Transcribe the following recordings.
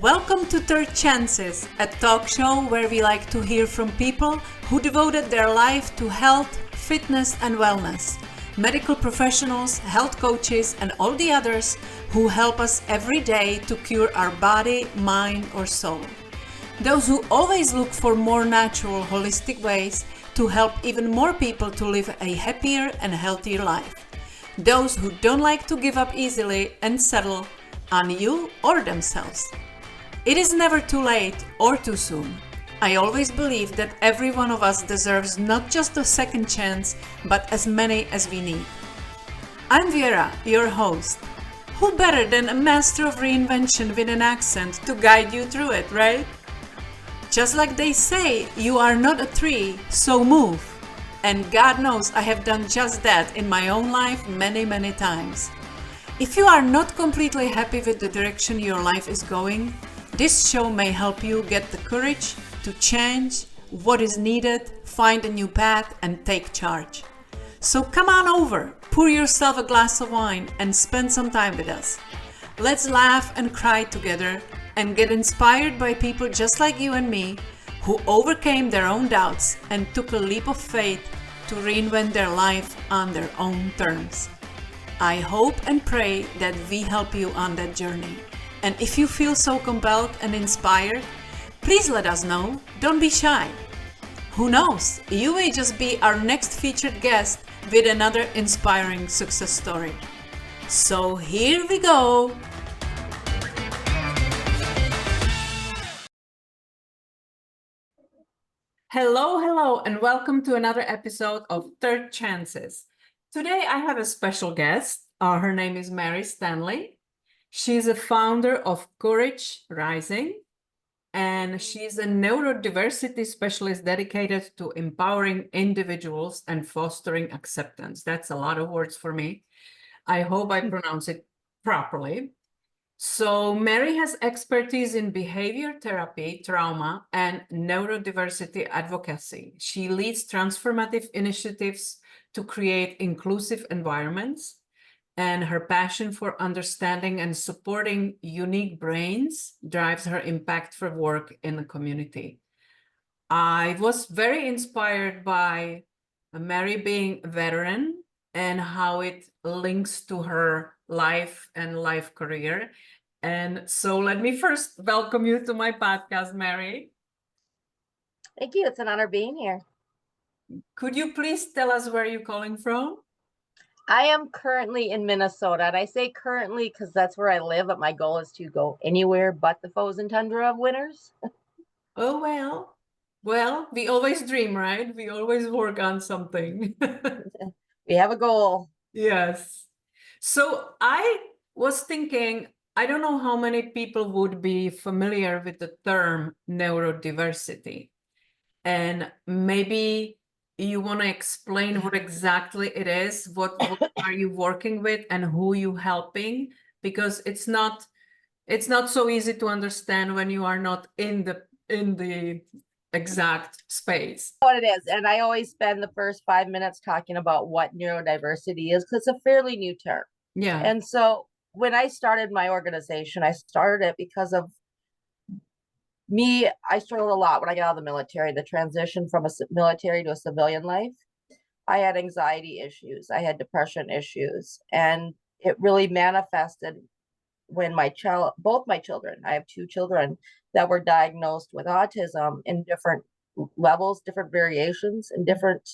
Welcome to Third Chances, a talk show where we like to hear from people who devoted their life to health, fitness, and wellness. Medical professionals, health coaches, and all the others who help us every day to cure our body, mind, or soul. Those who always look for more natural, holistic ways to help even more people to live a happier and healthier life. Those who don't like to give up easily and settle on you or themselves. It is never too late or too soon. I always believe that every one of us deserves not just a second chance, but as many as we need. I'm Vera, your host. Who better than a master of reinvention with an accent to guide you through it, right? Just like they say, you are not a tree, so move. And God knows I have done just that in my own life many times. If you are not completely happy with the direction your life is going, this show may help you get the courage to change what is needed, find a new path, and take charge. So come on over, pour yourself a glass of wine, and spend some time with us. Let's laugh and cry together and get inspired by people just like you and me who overcame their own doubts and took a leap of faith to reinvent their life on their own terms. I hope and pray that we help you on that journey. And if you feel so compelled and inspired, please let us know. Don't be shy. Who knows? You may just be our next featured guest with another inspiring success story. So here we go. Hello, and welcome to another episode of Third Chances. Today I have a special guest. Her name is Mary Stanley. She's a founder of Courage Rising, and she's a neurodiversity specialist dedicated to empowering individuals and fostering acceptance. That's a lot of words for me. I hope I pronounce it properly. So Mary has expertise in behavior therapy, trauma, and neurodiversity advocacy. She leads transformative initiatives to create inclusive environments, and her passion for understanding and supporting unique brains drives her impactful work in the community. I was very inspired by Mary being a veteran and how it links to her life and life career. And so let me first welcome you to my podcast, Mary. Thank you. It's an honor being here. Could you please tell us where you're calling from? I am currently in Minnesota, and I say currently because that's where I live, but my goal is to go anywhere but the frozen tundra of winters. Oh, well, we always dream, right? We always work on something. We have a goal. Yes. So I was thinking, I don't know how many people would be familiar with the term neurodiversity. And maybe you want to explain what exactly it is, what are you working with and who you helping? Because it's not so easy to understand when you are not in the exact space. What it is, and I always spend the first 5 minutes talking about what neurodiversity is because it's a fairly new term. Yeah. And so when I started my organization, I started it because of me. I struggled a lot when I got out of the military, the transition from a military to a civilian life. I had anxiety issues, I had depression issues, and it really manifested when both my children, I have two children that were diagnosed with autism in different levels, different variations, and different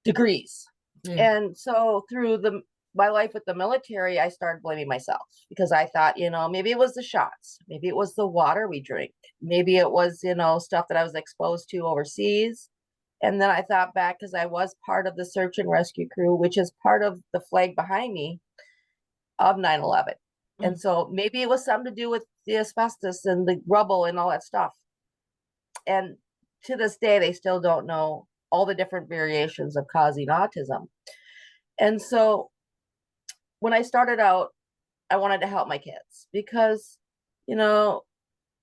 degrees. Yeah. And so through my life with the military, I started blaming myself because I thought, maybe it was the shots, maybe it was the water we drink, maybe it was, stuff that I was exposed to overseas. And then I thought back because I was part of the search and rescue crew, which is part of the flag behind me of 9/11. And so maybe it was something to do with the asbestos and the rubble and all that stuff. And to this day, they still don't know all the different variations of causing autism. And so when I started out, I wanted to help my kids because,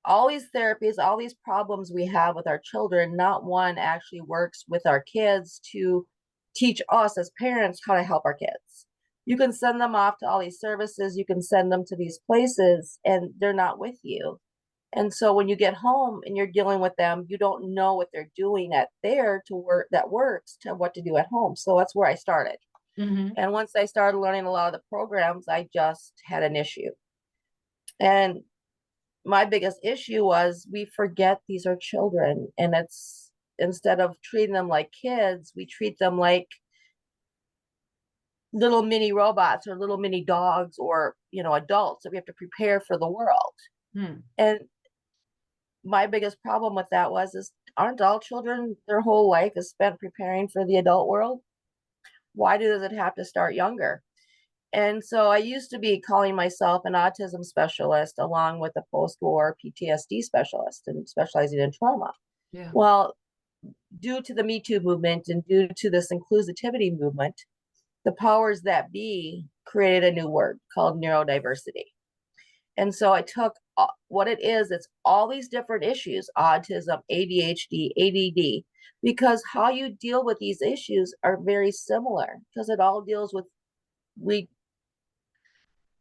all these therapies, all these problems we have with our children, not one actually works with our kids to teach us as parents how to help our kids. You can send them off to all these services, you can send them to these places, and they're not with you. And so when you get home and you're dealing with them, you don't know what they're doing at there to work that works to what to do at home. So that's where I started. And once I started learning a lot of the programs, I just had an issue. And my biggest issue was we forget these are children, and it's instead of treating them like kids, we treat them like little mini robots or little mini dogs, or adults that we have to prepare for the world. And my biggest problem with that is aren't all children, their whole life is spent preparing for the adult world? Why does it have to start younger? And so I used to be calling myself an autism specialist along with a post-war PTSD specialist and specializing in trauma. Yeah. Well, due to the Me Too movement and due to this inclusivity movement, the powers that be created a new word called neurodiversity. And so I took what it is, it's all these different issues, autism, ADHD, ADD, because how you deal with these issues are very similar, because it all deals with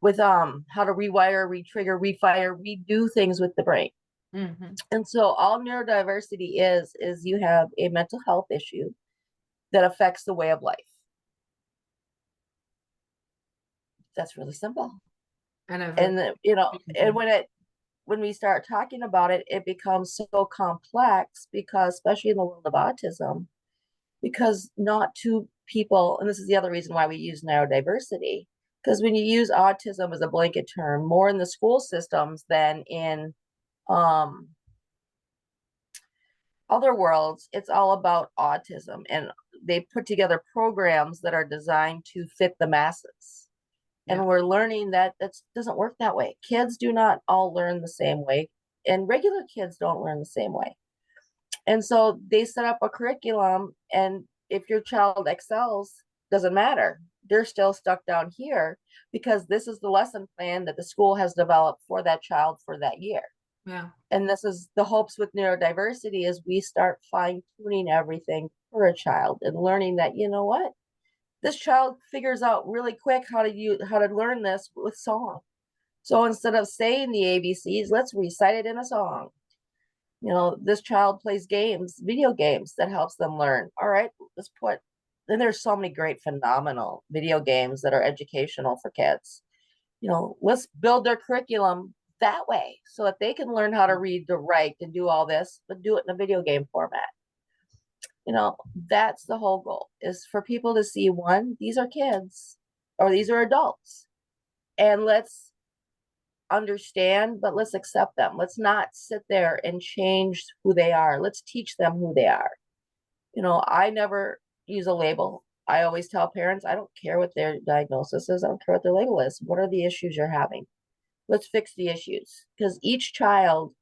how to rewire, retrigger, refire, redo things with the brain. And so all neurodiversity is you have a mental health issue that affects the way of life. That's really simple. And when we start talking about it, it becomes so complex, because especially in the world of autism, because not two people, and this is the other reason why we use neurodiversity, because when you use autism as a blanket term, more in the school systems than in other worlds, it's all about autism, and they put together programs that are designed to fit the masses. And we're learning that doesn't work that way. Kids do not all learn the same way, and regular kids don't learn the same way. And so they set up a curriculum, and if your child excels, doesn't matter. They're still stuck down here because this is the lesson plan that the school has developed for that child for that year. Yeah. And this is the hopes with neurodiversity, is we start fine-tuning everything for a child and learning that, you know what? This child figures out really quick how to learn this with song. So instead of saying the ABCs, let's recite it in a song. This child plays games, video games that helps them learn. All right, then there's so many great, phenomenal video games that are educational for kids. Let's build their curriculum that way so that they can learn how to read, to write, and do all this, but do it in a video game format. That's the whole goal, is for people to see, one, these are kids or these are adults, and let's understand, but let's accept them. Let's not sit there and change who they are. Let's teach them who they are. I never use a label. I always tell parents, I don't care what their diagnosis is. I don't care what their label is. What are the issues you're having? Let's fix the issues, because each child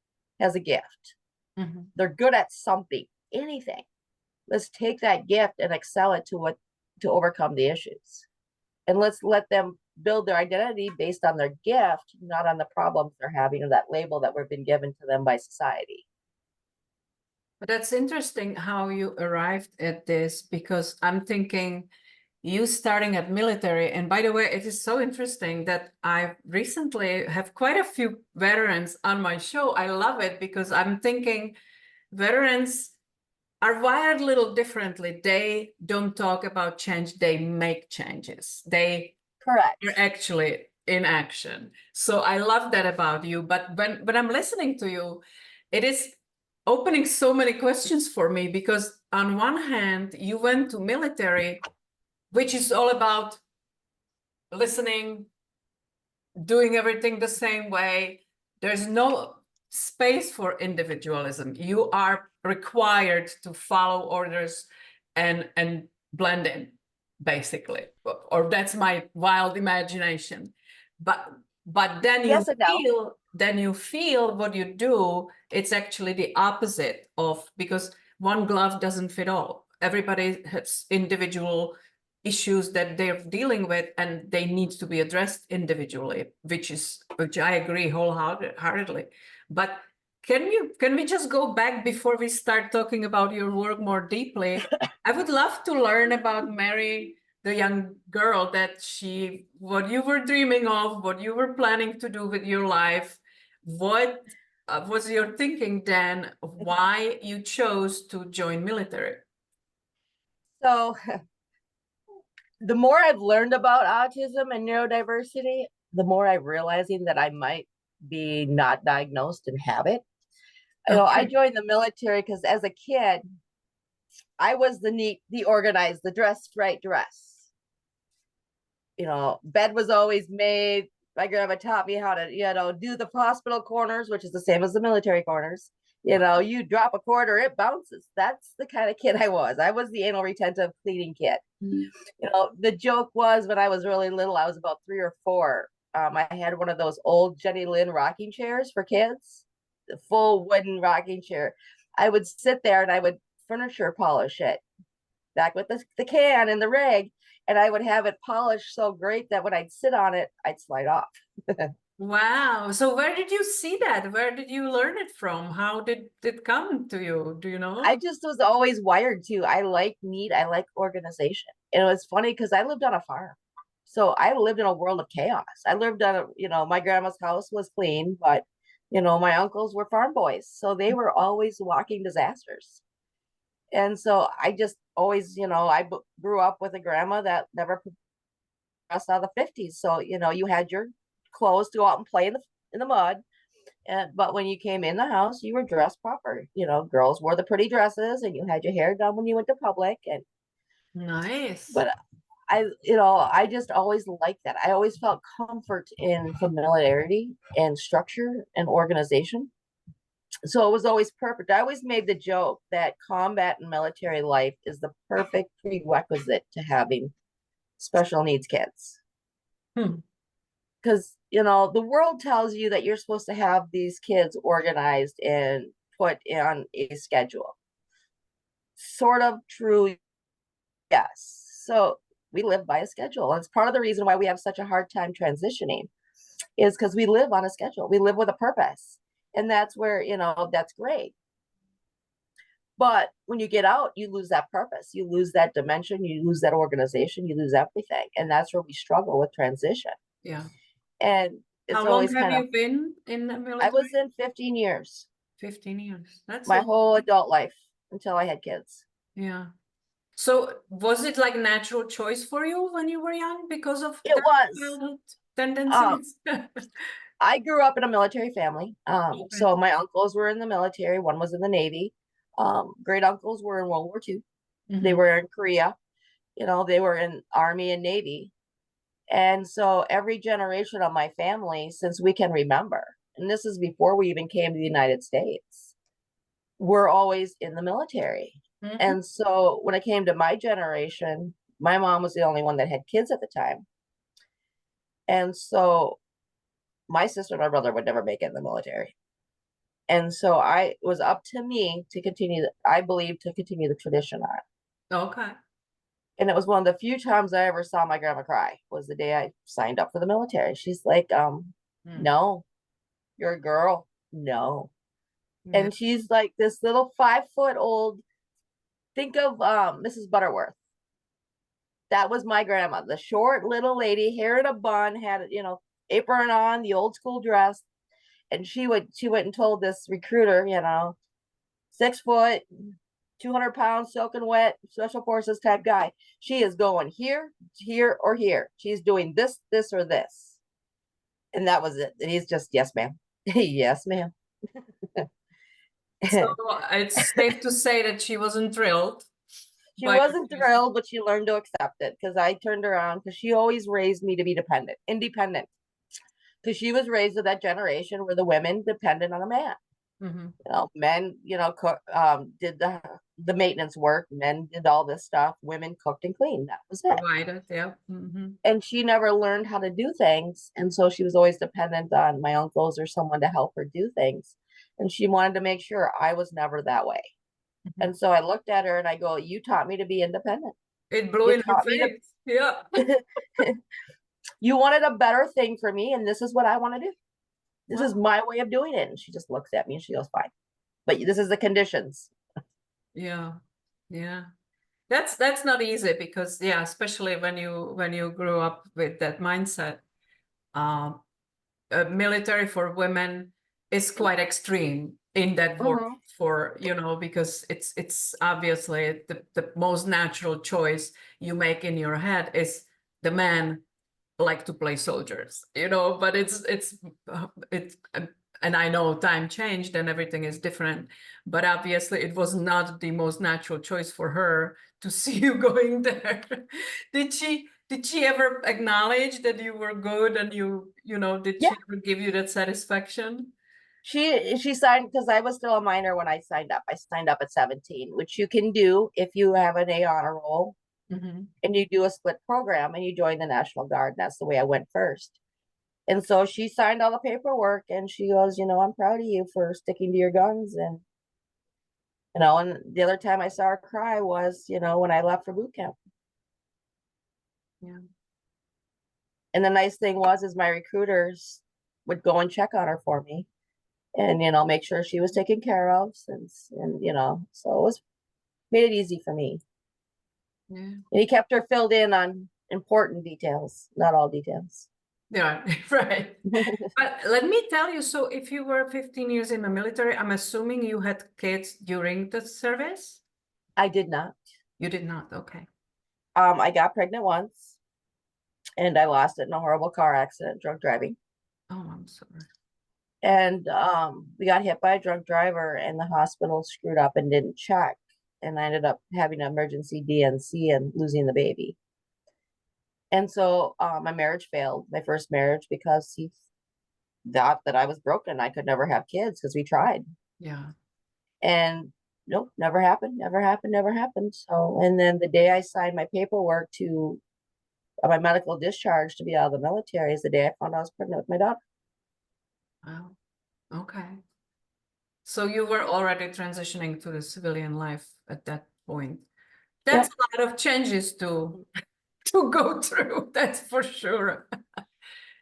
has a gift. They're good at something, anything. Let's take that gift and excel it to overcome the issues. And let's let them build their identity based on their gift, not on the problems they're having or that label that we've been given to them by society. But that's interesting how you arrived at this, because I'm thinking you starting at military. And by the way, it is so interesting that I recently have quite a few veterans on my show. I love it, because I'm thinking veterans are wired a little differently. They don't talk about change, they make changes. Correct. You're actually in action. So I love that about you. But when I'm listening to you, it is opening so many questions for me, because on one hand, you went to military, which is all about listening, doing everything the same way. There's no space for individualism. You are required to follow orders and blend in, basically. Or that's my wild imagination. But then Yes and no. you feel what you do, it's actually the opposite of, because one glove doesn't fit all. Everybody has individual issues that they're dealing with, and they need to be addressed individually, which I agree wholeheartedly. But can we just go back before we start talking about your work more deeply? I would love to learn about Mary the young girl that what you were dreaming of, what you were planning to do with your life, what was your thinking then of why you chose to join military? So the more I've learned about autism and neurodiversity, the more I'm realizing that I might be not diagnosed and have it. You know, I Okay. joined the military because as a kid, I was the neat, the organized, the dressed right dress. You know, bed was always made. My grandma taught me how to, do the hospital corners, which is the same as the military corners. You know, you drop a quarter, it bounces. That's the kind of kid I was. I was the anal retentive cleaning kid. You know, the joke was when I was really little, I was about 3 or 4. I had one of those old Jenny Lynn rocking chairs for kids, the full wooden rocking chair. I would sit there and I would furniture polish it back with the can and the rag, and I would have it polished so great that when I'd sit on it, I'd slide off. Wow. So where did you see that? Where did you learn it from? How did it come to you? Do you know? I just was always wired to. I like neat. I like organization. And it was funny because I lived on a farm. So I lived in a world of chaos. I lived on my grandma's house was clean, but my uncles were farm boys. So they were always walking disasters. And so I just always, grew up with a grandma that never progressed out of the 50s. So, you had your clothes to go out and play in the mud. But when you came in the house, you were dressed proper. Girls wore the pretty dresses and you had your hair done when you went to public. Nice. But I just always liked that. I always felt comfort in familiarity and structure and organization. So it was always perfect. I always made the joke that combat and military life is the perfect prerequisite to having special needs kids. Because the world tells you that you're supposed to have these kids organized and put on a schedule. Sort of true, yes. So we live by a schedule. And it's part of the reason why we have such a hard time transitioning is because we live on a schedule. We live with a purpose. And that's where, that's great. But when you get out, you lose that purpose. You lose that dimension. You lose that organization. You lose everything. And that's where we struggle with transition. Yeah. And it's How long always have kind of, you been in the I military? was in 15 years, 15 years. That's my whole adult life until I had kids. yeah. So was it like a natural choice for you when you were young because of It the was. childhood tendencies? I grew up in a military family. Okay. So my uncles were in the military. One was in the Navy. Great uncles were in World War II. They were in Korea. They were in Army and Navy. And so every generation of my family, since we can remember, and this is before we even came to the United States, we're always in the military. And so when it came to my generation, my mom was the only one that had kids at the time. And so my sister and my brother would never make it in the military. And so it was up to me to continue, I believe, to continue the tradition on. Okay. And it was one of the few times I ever saw my grandma cry was the day I signed up for the military. She's like, no, you're a girl. No. Yeah. And she's like this little 5-foot old, think of Mrs. Butterworth. That was my grandma, the short little lady, hair in a bun, had, apron on, the old school dress. And she went and told this recruiter, 6 foot, 200 pounds, soaking wet, special forces type guy. She is going here, here, or here. She's doing this, this, or this. And that was it. And he's just, yes, ma'am. Yes, ma'am. So it's safe to say that she wasn't thrilled. She wasn't thrilled, but she learned to accept it because I turned around because she always raised me to be independent. Because she was raised with that generation where the women depended on a man. Men, did the maintenance work. Men did all this stuff. Women cooked and cleaned. That was it. Provided, yeah. And she never learned how to do things. And so she was always dependent on my uncles or someone to help her do things. And she wanted to make sure I was never that way. And so I looked at her and I go, you taught me to be independent. It blew in her face. Yeah. You wanted a better thing for me, and this is what I want to do. This is my way of doing it. And she just looks at me and she goes, fine. But this is the conditions. Yeah. Yeah. That's not easy because yeah, especially when you grew up with that mindset. Um, Military for women is quite extreme in that word Mhm. for, because it's obviously the most natural choice you make in your head is the man like to play soldiers, but it's and I know time changed and everything is different, but obviously it was not the most natural choice for her to see you going there. Did she ever acknowledge that you were good and did Yeah, she ever give you that satisfaction? she signed because I was still a minor when I signed up. I signed up at 17, which you can do if you have an A honor roll Mm-hmm. and you do a split program and you join the National Guard. That's the way I went first. And so she signed all the paperwork and she goes, I'm proud of you for sticking to your guns. And the other time I saw her cry was, when I left for boot camp. Yeah. And the nice thing is my recruiters would go and check on her for me and, make sure she was taken care of so it was made it easy for me. Yeah. And he kept her filled in on important details, not all details. Yeah, right. But let me tell you, so if you were 15 years in the military, I'm assuming you had kids during the service? I did not. You did not, okay. I got pregnant once and I lost it in a horrible car accident, drunk driving. Oh, I'm sorry. And we got hit by a drunk driver and the hospital screwed up and didn't check. And I ended up having an emergency DNC and losing the baby. And so my marriage failed, my first marriage, because he thought that I was broken. I could never have kids because we tried. Yeah. And nope, never happened, never happened, never happened. So, and then the day I signed my paperwork to my medical discharge to be out of the military is the day I found I was pregnant with my daughter. Wow. Okay. So you were already transitioning to the civilian life at that point. That's Yep. a lot of changes to go through, that's for sure.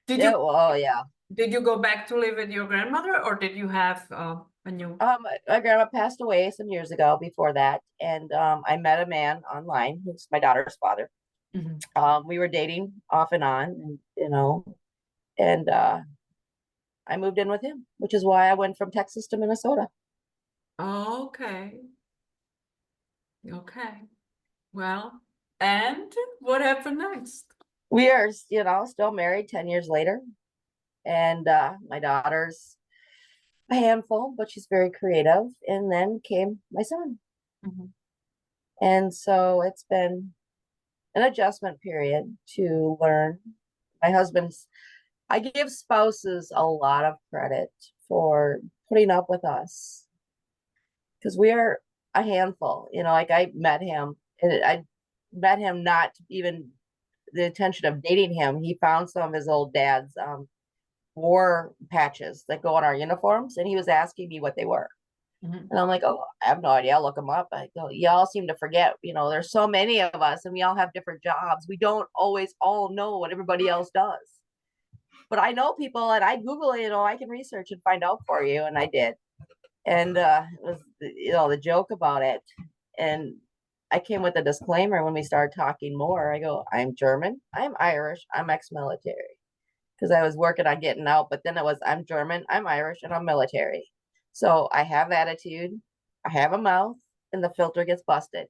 Did you Yeah. Well, yeah. did you go back to live with your grandmother or did you have a new? My grandma passed away some years ago before that, and I met a man online who's my daughter's father. Mhm. We were dating off and on, and I moved in with him, which is why I went from Texas to Minnesota. Okay. Okay. Well, and what happened next? We are, still married 10 years later, and my daughter's a handful, but she's very creative. And then came my son. Mhm. And so it's been an adjustment period to learn. My husband's, I give spouses a lot of credit for putting up with us because we are a handful. Like I met him and I met him not even the intention of dating him. He found some of his old dad's war patches that go on our uniforms and he was asking me what they were. Mhm. And I'm like, oh, I have no idea. I'll look them up. I go, y'all seem to forget, there's so many of us and we all have different jobs. We don't always all know what everybody else does. But I know people and I Google it, I can research and find out for you. And I did. And it was, the joke about it. And I came with a disclaimer when we started talking more. I go, I'm German, I'm Irish, I'm ex-military. Because I was working on getting out, but then it was, I'm German, I'm Irish, and I'm military. So I have attitude, I have a mouth, and the filter gets busted.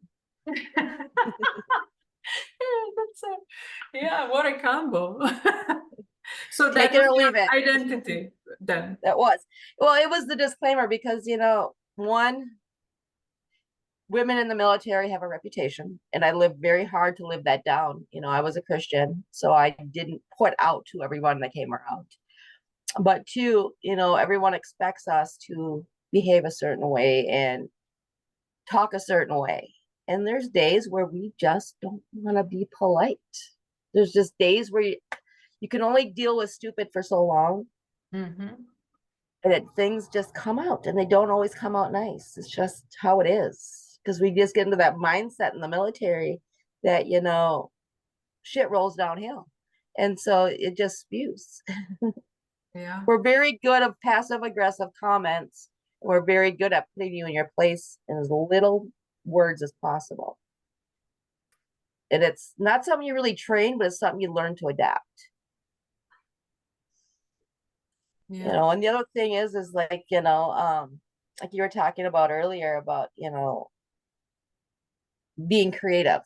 Yeah, what a combo. So that Take it was or your leave it. identity then. That was. Well, it was the disclaimer because, one, women in the military have a reputation, and I lived very hard to live that down. I was a Christian, so I didn't put out to everyone that came around. But two, everyone expects us to behave a certain way and talk a certain way. And there's days where we just don't want to be polite. There's just days where you can only deal with stupid for so long. Mm-hmm. And things just come out and they don't always come out nice. It's just how it is. Because we just get into that mindset in the military that, shit rolls downhill. And so it just spews. Yeah. We're very good at passive aggressive comments. We're very good at putting you in your place in as little words as possible. And it's not something you really train, but it's something you learn to adapt. Yeah. You know, and the other thing is like, you know, like you were talking about earlier about, you know, being creative.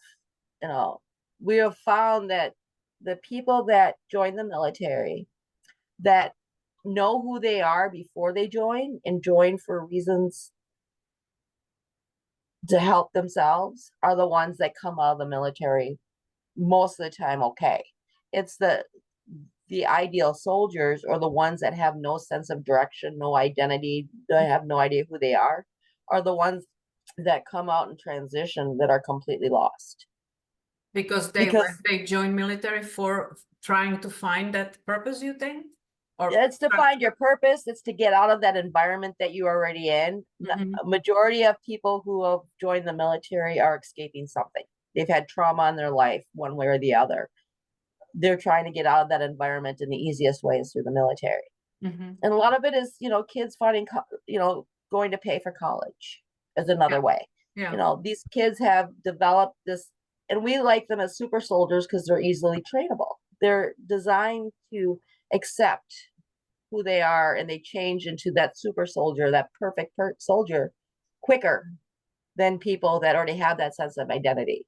You know, we have found that the people that join the military that know who they are before they join and join for reasons to help themselves are the ones that come out of the military most of the time okay. It's the ideal soldiers, or the ones that have no sense of direction, no identity, they have no idea who they are the ones that come out and transition that are completely lost. Because Because they join military for trying to find that purpose, you think? Or it's to find your purpose, it's to get out of that environment that you're already in. The majority of people who have joined the military are escaping something. They've had trauma in their life, one way or the other. They're trying to get out of that environment, and the easiest way is through the military. And a lot of it is, you know, kids finding, you know, going to pay for college is another way. Yeah. You know, these kids have developed this, and we like them as super soldiers because they're easily trainable. They're designed to accept who they are, and they change into that super soldier, that perfect soldier, quicker than people that already have that sense of identity.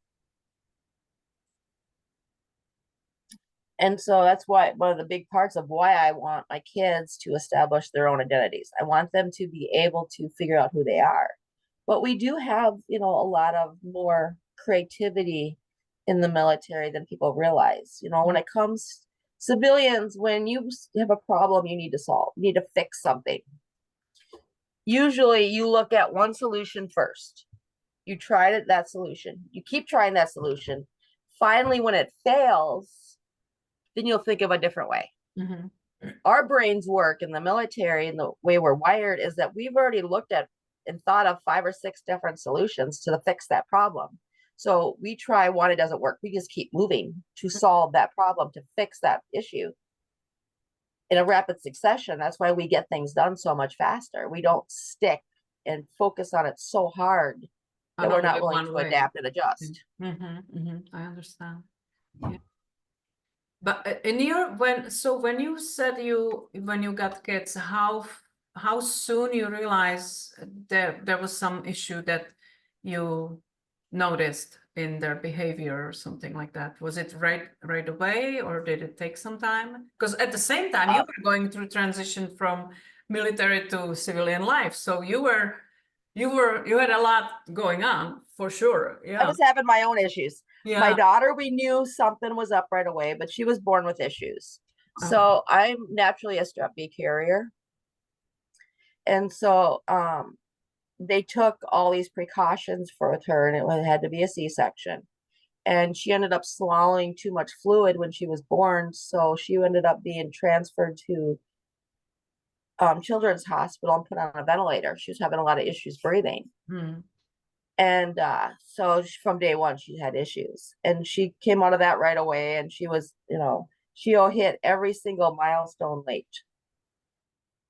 And so that's why one of the big parts of why I want my kids to establish their own identities. I want them to be able to figure out who they are. But we do have, you know, a lot of more creativity in the military than people realize. You know, when it comes civilians, when you have a problem you need to solve, you need to fix something. Usually you look at one solution first. You try that solution. You keep trying that solution. Finally, when it fails, then you'll think of a different way. Our brains work in the military, and the way we're wired is that we've already looked at and thought of 5 or 6 different solutions to fix that problem. So we try one, it doesn't work. We just keep moving to solve that problem, to fix that issue in a rapid succession. That's why we get things done so much faster. We don't stick and focus on it so hard that we're not willing to adapt and adjust. I understand. Yeah. But in your when you said when you got kids, how soon you realize there was some issue that you noticed in their behavior or something like that? Was it right away, or did it take some time? Because at the same time you were going through transition from military to civilian life, so you had a lot going on for sure. Yeah, I was having my own issues. Yeah. My daughter, we knew something was up right away, but she was born with issues. So I'm naturally a strep B carrier. And so they took all these precautions for her, and it had to be a C-section. And she ended up swallowing too much fluid when she was born. So she ended up being transferred to Children's Hospital and put on a ventilator. She was having a lot of issues breathing. And so from day one, she had issues, and she came out of that right away. And she was, you know, she hit every single milestone late,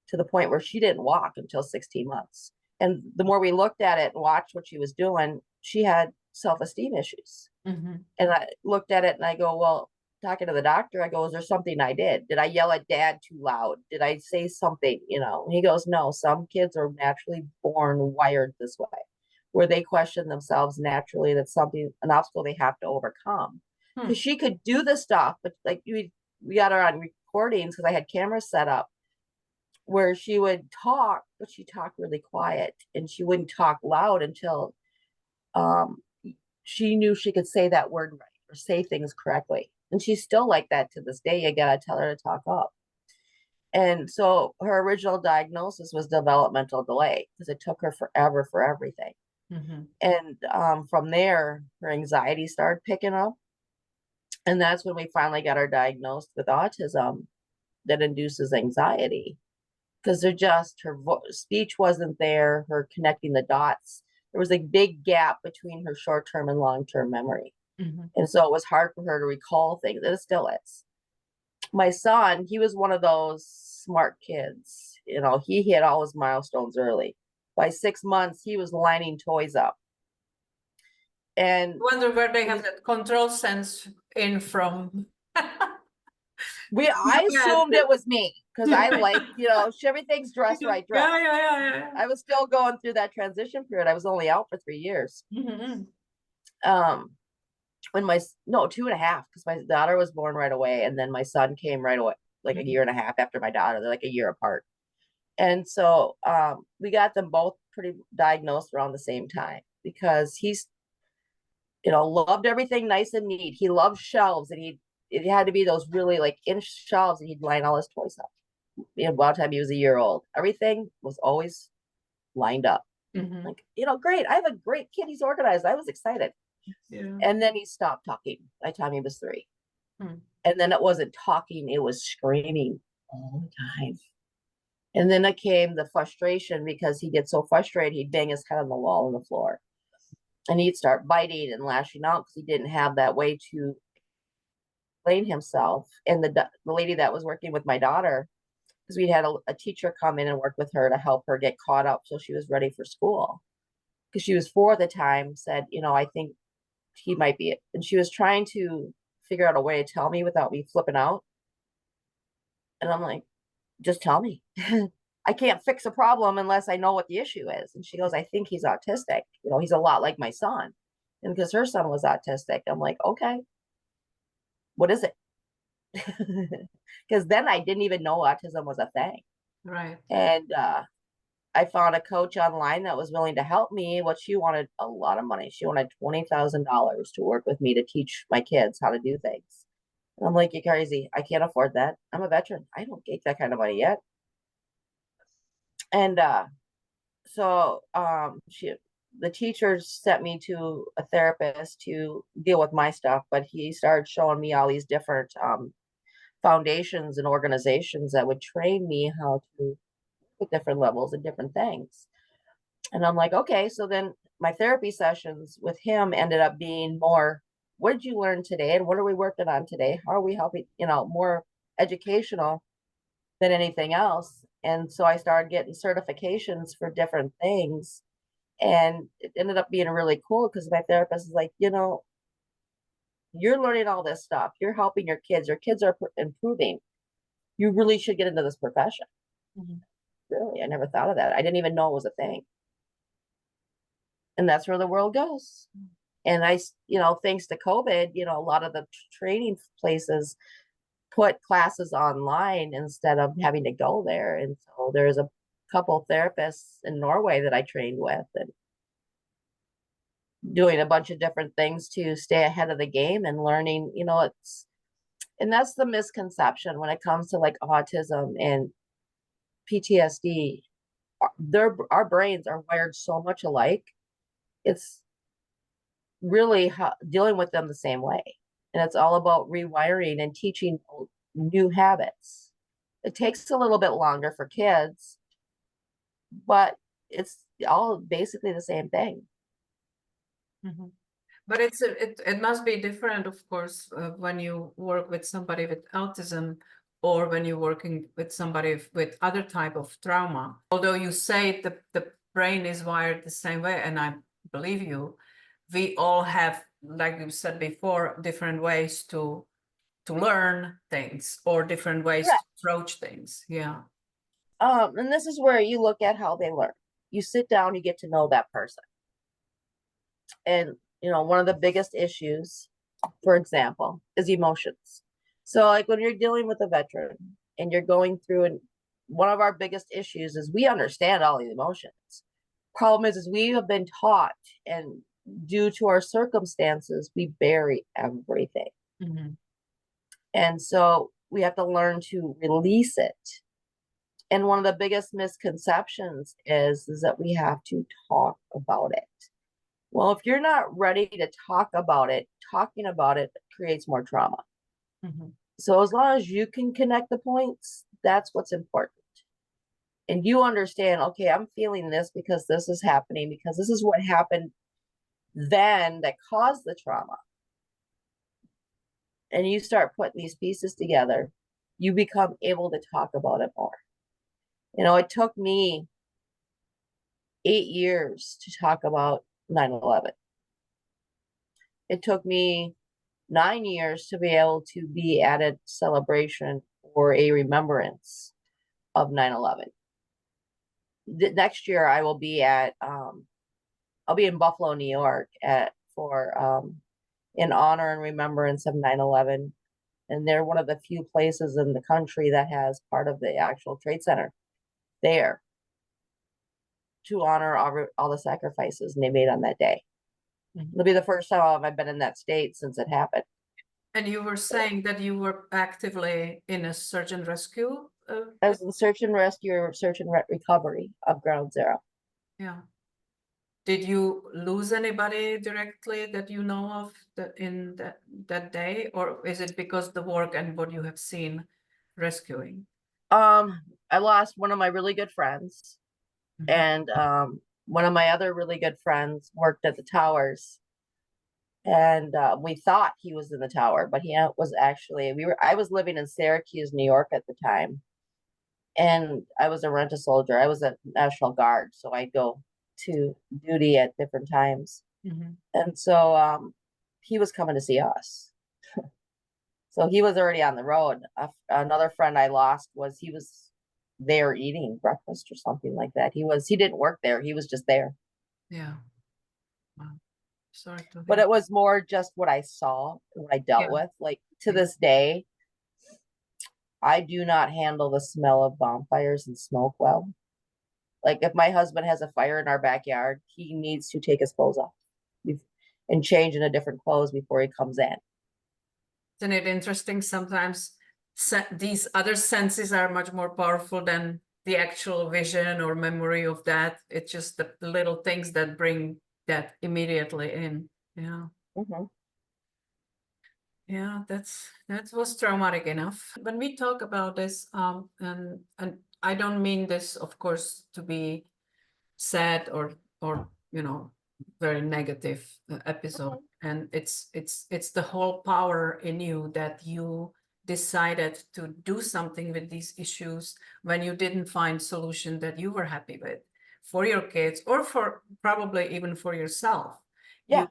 to the point where she didn't walk until 16 months. And the more we looked at it and watched what she was doing, she had self-esteem issues. And I looked at it and I go, well, talking to the doctor, I go, is there something I did? Did I yell at dad too loud? Did I say something, you know? And he goes, no, some kids are naturally born wired this way, where they question themselves naturally. That's something, an obstacle they have to overcome. Because she could do the stuff, but like we got her on recordings because I had cameras set up where she would talk, but she talked really quiet, and she wouldn't talk loud until she knew she could say that word right or say things correctly. And she's still like that to this day. You gotta tell her to talk up. And so her original diagnosis was developmental delay, because it took her forever for everything. And from there, her anxiety started picking up. And that's when we finally got her diagnosed with autism that induces anxiety, because they're just, her speech wasn't there, her connecting the dots. There was a big gap between her short-term and long-term memory. And so it was hard for her to recall things, and it still is. My son, he was one of those smart kids. You know, he hit all his milestones early. By 6 months, he was lining toys up. And I wonder where they have that control sense in from. I assumed it was me because I like, everything's dressed right. Yeah. I was still going through that transition period. I was only out for 3 years. Mm-hmm. When 2.5, because my daughter was born right away, and then my son came right away, like a year and a half after my daughter. They're like a year apart. And so we got them both pretty diagnosed around the same time, because he's, loved everything nice and neat. He loved shelves, and it had to be those really like inch shelves, and he'd line all his toys up. By the time he was a year old, everything was always lined up. Mm-hmm. Like, great. I have a great kid. He's organized. I was excited. Yeah. And then he stopped talking by the time he was 3. Hmm. And then it wasn't talking, it was screaming all the time. And then it came the frustration, because he'd get so frustrated, he'd bang his head on the wall and the floor. And he'd start biting and lashing out because he didn't have that way to explain himself. And the lady that was working with my daughter, because we had a teacher come in and work with her to help her get caught up so she was ready for school. Because she was 4 at the time, said, I think he might be it. And she was trying to figure out a way to tell me without me flipping out. And I'm like, just tell me. I can't fix a problem unless I know what the issue is. And she goes, I think he's autistic. He's a lot like my son. And because her son was autistic, I'm like, okay, what is it? Because then I didn't even know autism was a thing. Right. And I found a coach online that was willing to help me. What she wanted a lot of money. She wanted $20,000 to work with me to teach my kids how to do things. And I'm like, you're crazy. I can't afford that. I'm a veteran. I don't get that kind of money yet. And so the teacher sent me to a therapist to deal with my stuff, but he started showing me all these different foundations and organizations that would train me how to with different levels and different things. And I'm like, okay. So then my therapy sessions with him ended up being more, what did you learn today? And what are we working on today? How are we helping, more educational than anything else. And so I started getting certifications for different things. And it ended up being really cool, because my therapist is like, you're learning all this stuff. You're helping your kids. Your kids are improving. You really should get into this profession. Mm-hmm. Really, I never thought of that. I didn't even know it was a thing. And that's where the world goes. And I, thanks to COVID, a lot of the training places put classes online instead of having to go there. And so there's a couple therapists in Norway that I trained with, and doing a bunch of different things to stay ahead of the game and learning, and that's the misconception when it comes to like autism and PTSD. Our brains are wired so much alike. It's really dealing with them the same way. And it's all about rewiring and teaching new habits. It takes a little bit longer for kids, but it's all basically the same thing. Mm-hmm. But it must be different, of course, when you work with somebody with autism, or when you're working with somebody with other type of trauma. Although you say the brain is wired the same way, and I believe you, we all have, like you said before, different ways to learn things, or different ways to approach things. Yeah. And this is where you look at how they learn. You sit down, you get to know that person. And one of the biggest issues, for example, is emotions. So like when you're dealing with a veteran and you're going through, and one of our biggest issues is we understand all the emotions. Problem is we have been taught, and due to our circumstances, we bury everything. Mm-hmm. And so we have to learn to release it. And one of the biggest misconceptions is that we have to talk about it. Well, if you're not ready to talk about it, talking about it creates more trauma. Mm-hmm. So as long as you can connect the points, that's what's important. And you understand, okay, I'm feeling this because this is happening, because this is what happened then that caused the trauma. And you start putting these pieces together, you become able to talk about it more. It took me 8 years to talk about 9/11. It took me 9 years to be able to be at a celebration or a remembrance of 9/11. Next year I will be at I'll be in Buffalo, New York for in honor and remembrance of 9/11. And they're one of the few places in the country that has part of the actual Trade Center there to honor all the sacrifices they made on that day. It'll be the first time I've been in that state since it happened. And you were saying that you were actively in a search and rescue? I was in search and rescue, search and recovery of Ground Zero. Yeah. Did you lose anybody directly that you know of in that day, or is it because the work and what you have seen rescuing? I lost one of my really good friends, and one of my other really good friends worked at the towers, and we thought he was in the tower, but he was actually I was living in Syracuse, New York at the time, and I was a rent-a-soldier. I was a National Guard, so I'd go to duty at different times. And so he was coming to see us. So he was already on the road. Another friend I lost he was there eating breakfast or something like that. He didn't work there. He was just there. Yeah. Wow. Sorry to hear. But it was more just what I saw, what I dealt with. Like to this day, I do not handle the smell of bonfires and smoke well. Like if my husband has a fire in our backyard, he needs to take his clothes off and change into different clothes before he comes in. Isn't it interesting? Sometimes these other senses are much more powerful than the actual vision or memory of that. It's just the little things that bring that immediately in. Yeah. Yeah, that was traumatic enough. When we talk about this, and I don't mean this, of course, to be sad or very negative episode. And it's the whole power in you that you decided to do something with these issues when you didn't find solution that you were happy with for your kids, or for probably even for yourself. Yeah.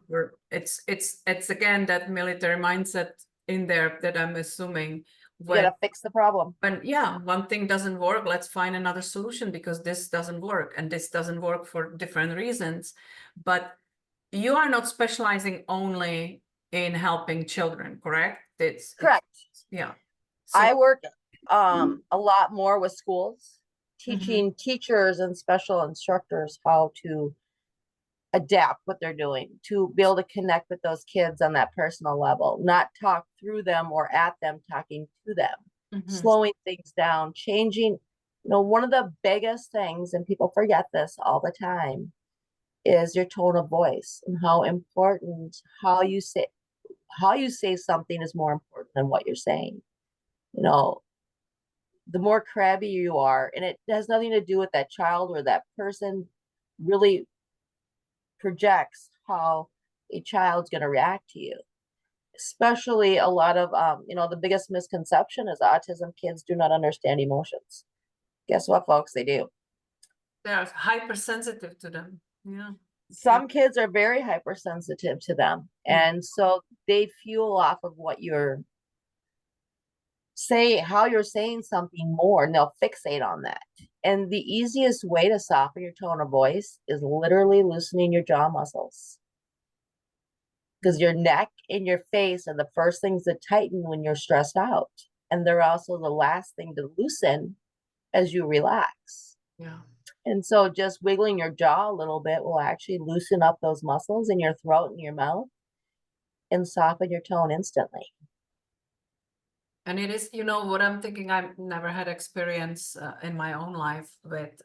It's again that military mindset in there that I'm assuming. You gotta fix the problem. But yeah, one thing doesn't work, let's find another solution because this doesn't work, and this doesn't work for different reasons. But you are not specializing only in helping children, correct? Correct. Yeah. So, I work a lot more with schools, teaching teachers and special instructors how to adapt what they're doing, to be able to connect with those kids on that personal level, not talk through them or at them, talking to them, slowing things down, changing. One of the biggest things, and people forget this all the time, is your tone of voice, and how important how you say something is more important than what you're saying. The more crabby you are, and it has nothing to do with that child or that person, really projects how a child's going to react to you. Especially a lot of the biggest misconception is autism kids do not understand emotions. Guess what, folks? They do. They're hypersensitive to them. Yeah. Some kids are very hypersensitive to them, and so they fuel off of what you're how you're saying something more, and they'll fixate on that. And the easiest way to soften your tone of voice is literally loosening your jaw muscles, because your neck and your face are the first things that tighten when you're stressed out, and they're also the last thing to loosen as you relax. Yeah. And so just wiggling your jaw a little bit will actually loosen up those muscles in your throat and your mouth and soften your tone instantly. And it is, what I'm thinking, I've never had experience in my own life with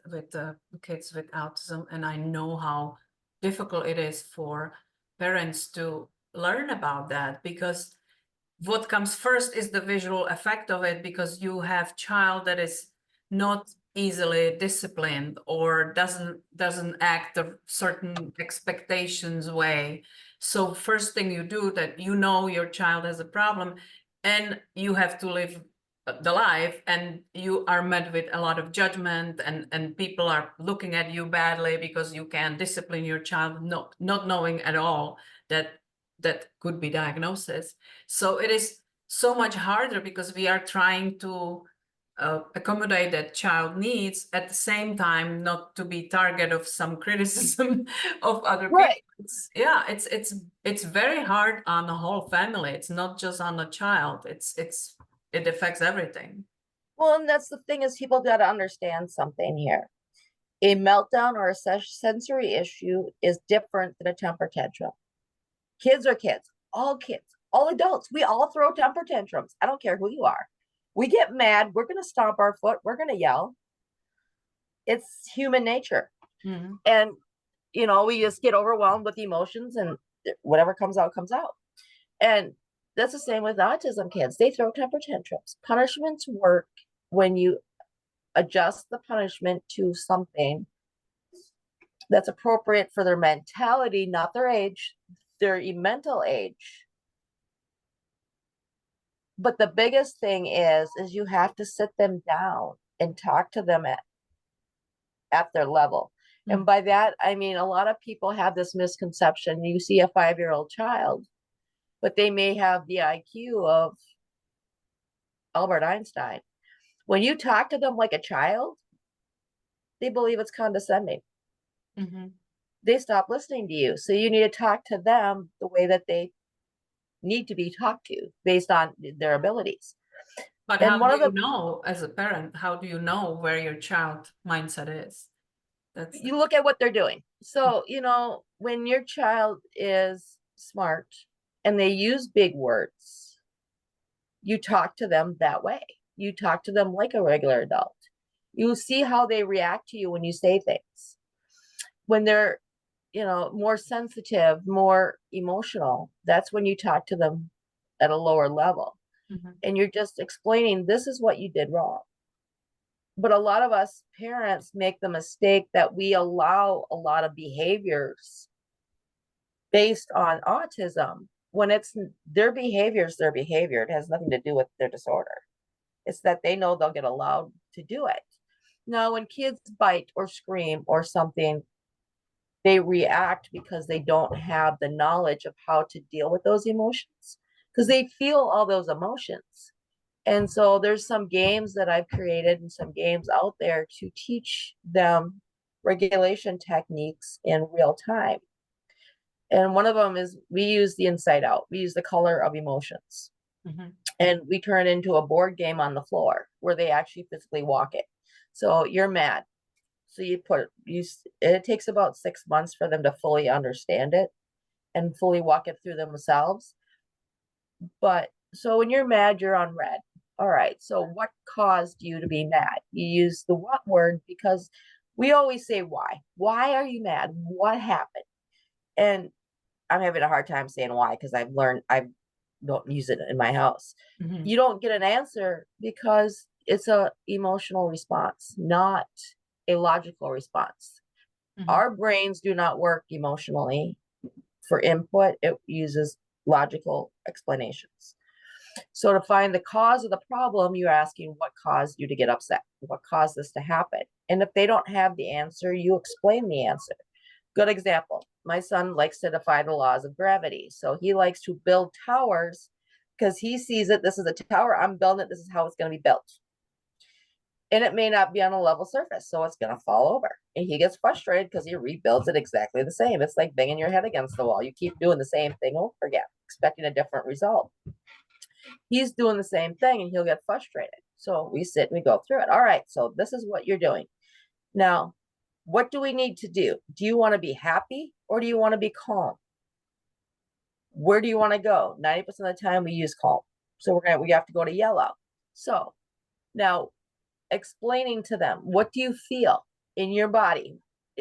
kids with autism. And I know how difficult it is for parents to learn about that, because what comes first is the visual effect of it, because you have child that is not easily disciplined or doesn't act a certain expectations way. So first thing you do, that your child has a problem, and you have to live the life, and you are met with a lot of judgment, and people are looking at you badly because you can't discipline your child, not knowing at all that that could be diagnosis. So it is so much harder because we are trying to accommodate that child needs at the same time, not to be target of some criticism of other people. Right. It's very hard on the whole family. It's not just on the child. It affects everything. Well, and that's the thing, is people got to understand something here. A meltdown or a sensory issue is different than a temper tantrum. Kids are kids, all adults. We all throw temper tantrums. I don't care who you are. We get mad. We're going to stomp our foot. We're going to yell. It's human nature. Mm-hmm. And, you know, we just get overwhelmed with emotions, and whatever comes out, comes out. And that's the same with autism kids. They throw temper tantrums. Punishments work when you adjust the punishment to something that's appropriate for their mentality, not their age, their mental age. But the biggest thing is you have to sit them down and talk to them at their level. Mm-hmm. And by that, I mean, a lot of people have this misconception. You see a 5-year-old child, but they may have the IQ of Albert Einstein. When you talk to them like a child, they believe it's condescending. Mm-hmm. They stop listening to you. So you need to talk to them the way that they need to be talked to based on their abilities. But and how do you know, as a parent, how do you know where your child mindset is? You look at what they're doing. So, you know, when your child is smart and they use big words, you talk to them that way. You talk to them like a regular adult. You see how they react to you when you say things. When they're, you know, more sensitive, more emotional, that's when you talk to them at a lower level. Mm-hmm. And you're just explaining, this is what you did wrong. But a lot of us parents make the mistake that we allow a lot of behaviors based on autism when it's their behavior is their behavior. It has nothing to do with their disorder. It's that they know they'll get allowed to do it. Now, when kids bite or scream or something, they react because they don't have the knowledge of how to deal with those emotions, because they feel all those emotions. And so there's some games that I've created and some games out there to teach them regulation techniques in real time. And one of them is we use the inside out. We use the color of emotions. Mm-hmm. And we turn it into a board game on the floor where they actually physically walk it. So you're mad. So it takes about 6 months for them to fully understand it and fully walk it through themselves. But so when you're mad, you're on red. All right. So what caused you to be mad? You use the what word because we always say why. Why are you mad? What happened? And I'm having a hard time saying why because I've learned I don't use it in my house. Mm-hmm. You don't get an answer because it's an emotional response, not a logical response. Mm-hmm. Our brains do not work emotionally for input. It uses logical explanations. So to find the cause of the problem, you're asking what caused you to get upset? What caused this to happen? And if they don't have the answer, you explain the answer. Good example. My son likes to defy the laws of gravity. So he likes to build towers because he sees it. This is a tower. I'm building it. This is how it's going to be built. And it may not be on a level surface, so it's going to fall over. And he gets frustrated because he rebuilds it exactly the same. It's like banging your head against the wall. You keep doing the same thing over again, expecting a different result. He's doing the same thing and he'll get frustrated. So we sit and we go through it. All right, so this is what you're doing. Now, what do we need to do? Do you want to be happy or do you want to be calm? Where do you want to go? 90% of the time we use calm. So we have to go to yellow. So now explaining to them, what do you feel in your body?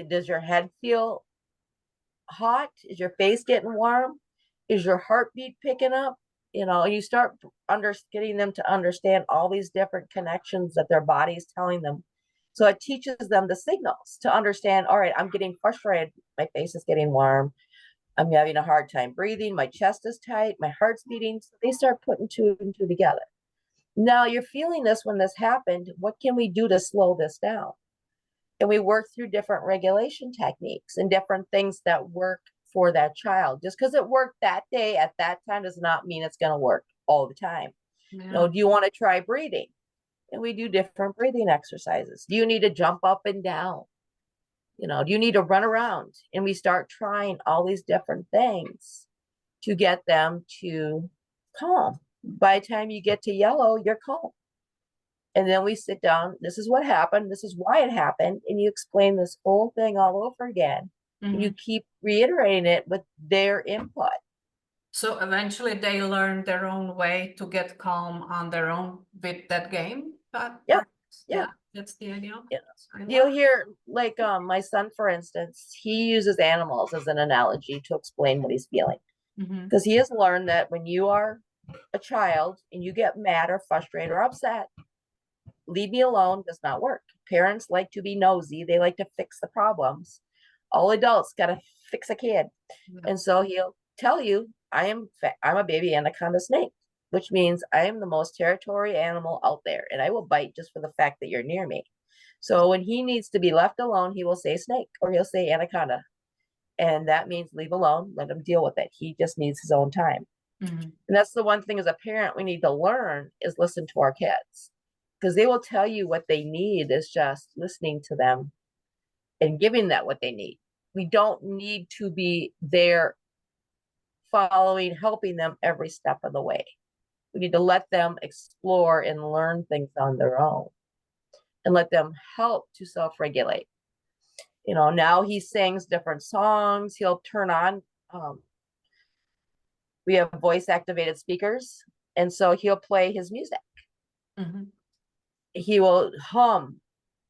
Does your head feel hot? Is your face getting warm? Is your heartbeat picking up? You know, you start getting them to understand all these different connections that their body is telling them. So it teaches them the signals to understand, all right, I'm getting frustrated. My face is getting warm. I'm having a hard time breathing. My chest is tight. My heart's beating. So they start putting two and two together. Now you're feeling this when this happened. What can we do to slow this down? And we work through different regulation techniques and different things that work for that child. Just because it worked that day at that time does not mean it's going to work all the time. Yeah. Do you want to try breathing? And we do different breathing exercises. Do you need to jump up and down? Do you need to run around? And we start trying all these different things to get them to calm. By the time you get to yellow, you're calm. And then we sit down. This is what happened. This is why it happened. And you explain this whole thing all over again. Mm-hmm. And you keep reiterating it with their input. So eventually they learn their own way to get calm on their own with that game. But yeah, that's the idea. Yeah. You'll hear, like, my son, for instance, he uses animals as an analogy to explain what he's feeling. Because he has learned that when you are a child and you get mad or frustrated or upset, leave me alone does not work. Parents like to be nosy. They like to fix the problems. All adults got to fix a kid. Yeah. And so he'll tell you, I'm a baby anaconda snake, which means I am the most territorial animal out there, and I will bite just for the fact that you're near me. So when he needs to be left alone, he will say snake, or he'll say anaconda. And that means leave alone, let him deal with it. He just needs his own time. And that's the one thing as a parent we need to learn is listen to our kids, because they will tell you what they need is just listening to them and giving that what they need. We don't need to be there following, helping them every step of the way. We need to let them explore and learn things on their own and let them help to self-regulate. Now he sings different songs. He'll turn on, we have voice activated speakers. And so he'll play his music. He will hum.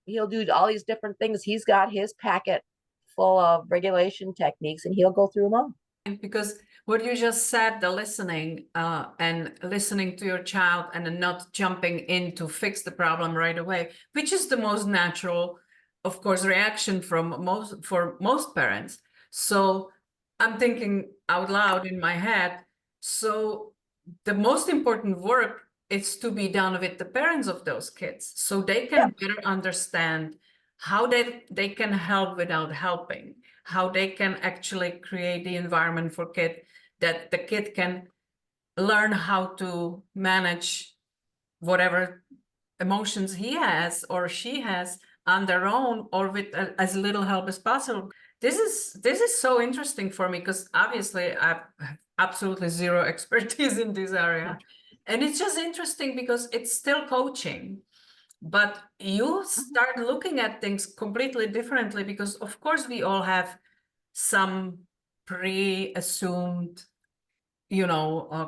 He'll do all these different things. He's got his packet full of regulation techniques, and he'll go through them all. Because what you just said, the listening and listening to your child and not jumping in to fix the problem right away, which is the most natural, of course, reaction for most parents. So I'm thinking out loud in my head. So the most important work is to be done with the parents of those kids, so they can better understand how they can help without helping, how they can actually create the environment for that the kid can learn how to manage whatever emotions he has or she has on their own, or with as little help as possible. This is so interesting for me, because obviously I have absolutely zero expertise in this area. And it's just interesting because it's still coaching, but you start looking at things completely differently, because of course we all have some pre-assumed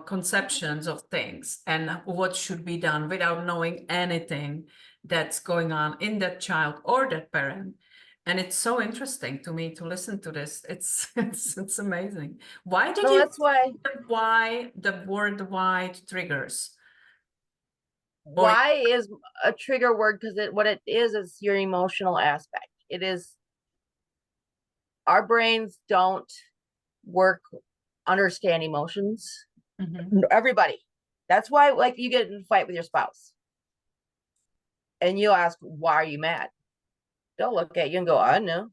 conceptions of things and what should be done without knowing anything that's going on in that child or that parent. And it's so interesting to me to listen to this. It's amazing. Why did you? That's why the word "why" triggers? Why is a trigger word, because what it is your emotional aspect. It is, our brains don't understand emotions. Everybody. That's why, like, you get in a fight with your spouse and you ask, why are you mad? They'll look at you and go, I know.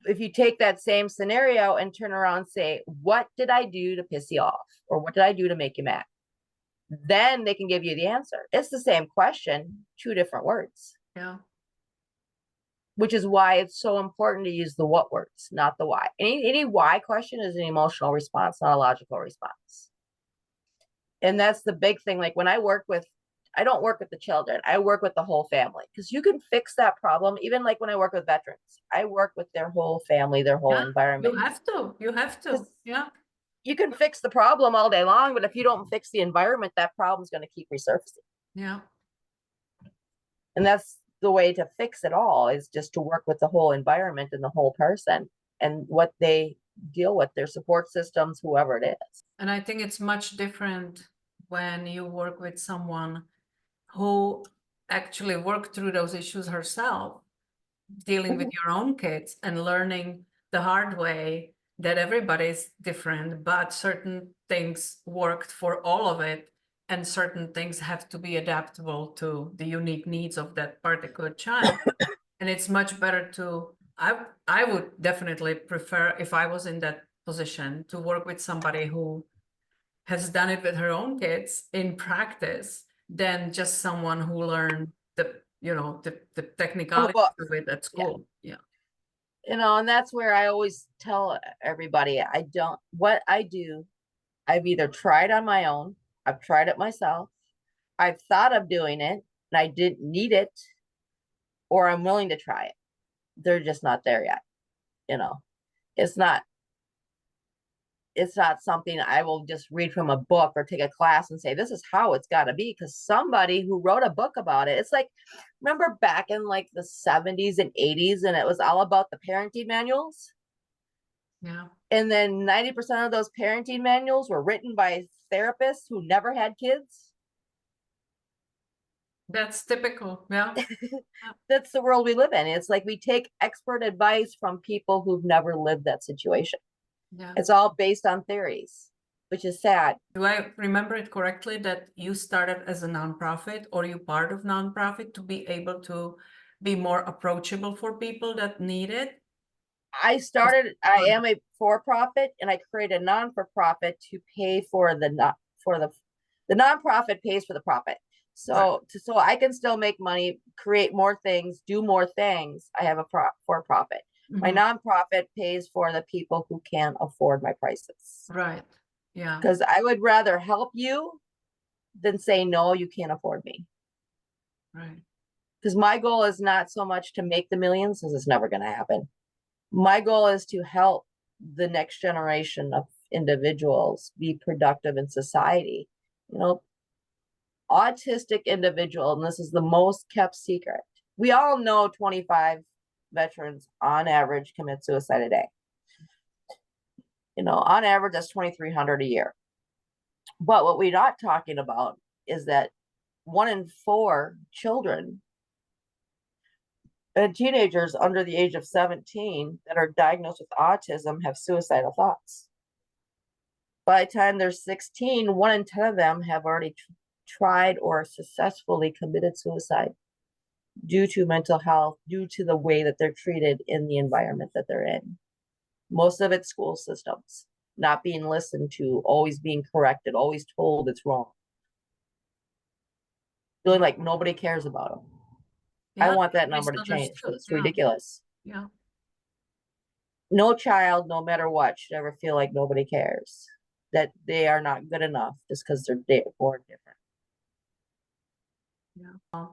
If you take that same scenario and turn around and say, what did I do to piss you off? Or what did I do to make you mad? Then they can give you the answer. It's the same question, two different words. Yeah. Which is why it's so important to use the what words, not the why. Any why question is an emotional response, not a logical response. And that's the big thing. Like when I don't work with the children, I work with the whole family, because you can fix that problem. Even like when I work with veterans, I work with their whole family, their whole environment. You have to. Yeah. You can fix the problem all day long, but if you don't fix the environment, that problem's going to keep resurfacing. Yeah. And that's the way to fix it all, is just to work with the whole environment and the whole person and what they deal with, their support systems, whoever it is. And I think it's much different when you work with someone who actually worked through those issues herself, dealing with your own kids and learning the hard way that everybody's different, but certain things worked for all of it, and certain things have to be adaptable to the unique needs of that particular child. And it's much better to I would definitely prefer, if I was in that position, to work with somebody who has done it with her own kids in practice than just someone who learned the, you know, the technicalities Well, of it at yeah, school. Yeah. and that's where I always tell everybody, what I do, I've either tried on my own, I've tried it myself, I've thought of doing it and I didn't need it, or I'm willing to try it. They're just not there yet. You know, it's not it's not something I will just read from a book or take a class and say, this is how it's got to be, because somebody who wrote a book about it. It's like, remember back in like the 70s and 80s, and it was all about the parenting manuals. Yeah. And then 90% of those parenting manuals were written by therapists who never had kids. That's typical. Yeah. That's the world we live in. It's like we take expert advice from people who've never lived that situation. Yeah. It's all based on theories, which is sad. Do I remember it correctly that you started as a nonprofit, or you part of nonprofit, to be able to be more approachable for people that need it? I am a for-profit, and I created a non-for-profit to pay for the nonprofit pays for the profit. So so I can still make money, create more things, do more things. I have a for-profit. My nonprofit pays for the people who can't afford my prices. Right. Yeah. Because I would rather help you than say, no, you can't afford me. Right. Because my goal is not so much to make the millions, because it's never going to happen. My goal is to help the next generation of individuals be productive in society. You know, autistic individual, and this is the most kept secret. We all know 25 veterans on average commit suicide a day. You know, on average, that's 2,300 a year. But what we're not talking about is that 1 in 4 children and teenagers under the age of 17 that are diagnosed with autism have suicidal thoughts. By the time they're 16, 1 in 10 of them have already tried or successfully committed suicide due to mental health, due to the way that they're treated in the environment that they're in. Most of it's school systems, not being listened to, always being corrected, always told it's wrong. Feeling like nobody cares about them. I want that number to change. It's ridiculous. Yeah. No child, no matter what, should ever feel like nobody cares, that they are not good enough just because they're born different. Yeah.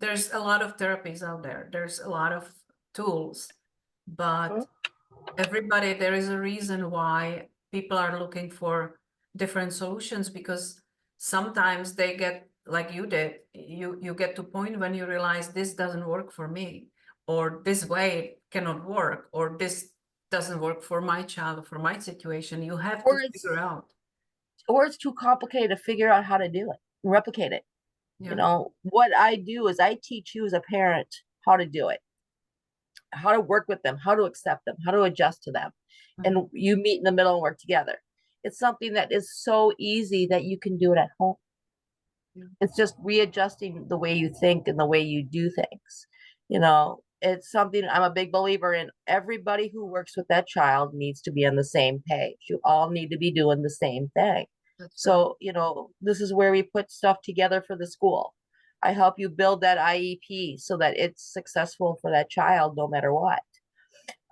There's a lot of therapies out there. There's a lot of tools, but everybody, there is a reason why people are looking for different solutions, because sometimes they get, like you did, you get to a point when you realize this doesn't work for me, or this way cannot work, or this doesn't work for my child or for my situation. You have to figure out. Or it's too complicated to figure out how to do it, replicate it. Yeah. You know, what I do is I teach you as a parent how to do it, how to work with them, how to accept them, how to adjust to them. And you meet in the middle and work together. It's something that is so easy that you can do it at home. Yeah. It's just readjusting the way you think and the way you do things. You know, it's something I'm a big believer in. Everybody who works with that child needs to be on the same page. You all need to be doing the same thing. So, you know, this is where we put stuff together for the school. I help you build that IEP so that it's successful for that child no matter what.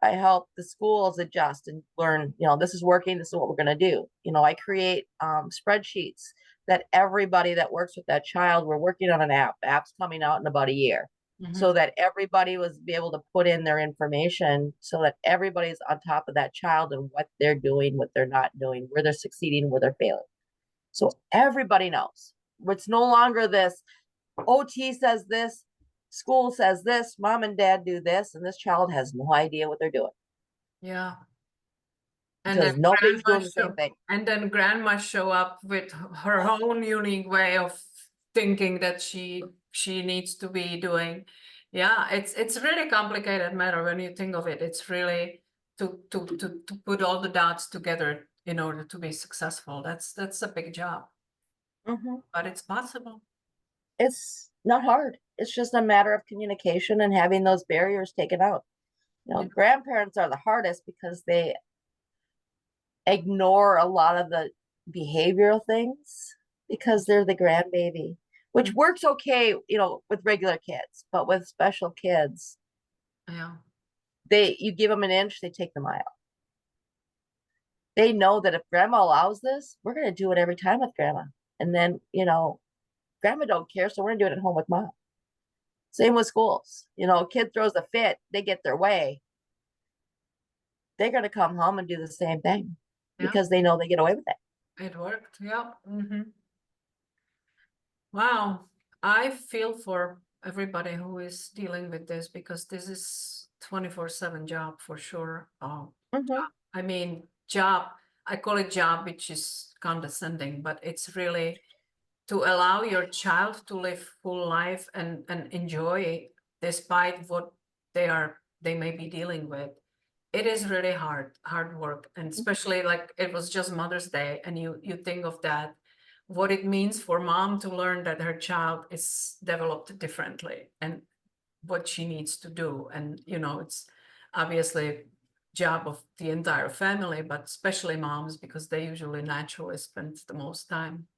I help the schools adjust and learn, you know, this is working, this is what we're going to do. You know, I create spreadsheets that everybody that works with that child, we're working on an app's coming out in about a year. So that everybody was be able to put in their information so that everybody's on top of that child and what they're doing, what they're not doing, where they're succeeding, where they're failing. So everybody knows. It's no longer this, OT says this, school says this, mom and dad do this, and this child has no idea what they're doing. Yeah. And because nobody's doing the same thing. And then grandma show up with her own unique way of thinking that she needs to be doing. Yeah, it's really complicated matter when you think of it. It's really to put all the dots together in order to be successful. That's a big job. But it's possible. It's not hard. It's just a matter of communication and having those barriers taken out. Grandparents are the hardest because they ignore a lot of the behavioral things because they're the grandbaby, which works okay, with regular kids, but with special kids, Yeah. you give them an inch, they take the mile. They know that if grandma allows this, we're going to do it every time with grandma. And then, grandma don't care, so we're going to do it at home with mom. Same with schools. Kid throws a fit, they get their way. They're going to come home and do the same thing because they know they get away with it. It worked. Yeah. Wow. I feel for everybody who is dealing with this because this is 24/7 job for sure. I mean, job, I call it job, which is condescending, but it's really to allow your child to live full life and enjoy despite what they may be dealing with. It is really hard work, and especially like it was just Mother's Day, and you think of that, what it means for mom to learn that her child is developed differently and what she needs to do. And it's obviously job of the entire family, but especially moms because they usually naturally spend the most time.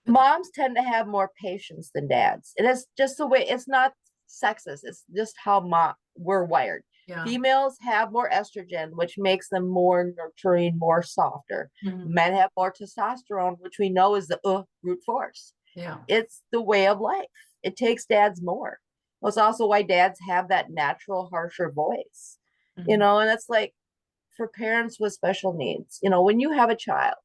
Moms tend to have more patience than dads. It is just the way, it's not sexist. It's just how we're wired. Yeah. Females have more estrogen, which makes them more nurturing, more softer. Men have more testosterone, which we know is the brute force. Yeah. It's the way of life. It takes dads more. Well, it's also why dads have that natural, harsher voice. And it's like for parents with special needs, when you have a child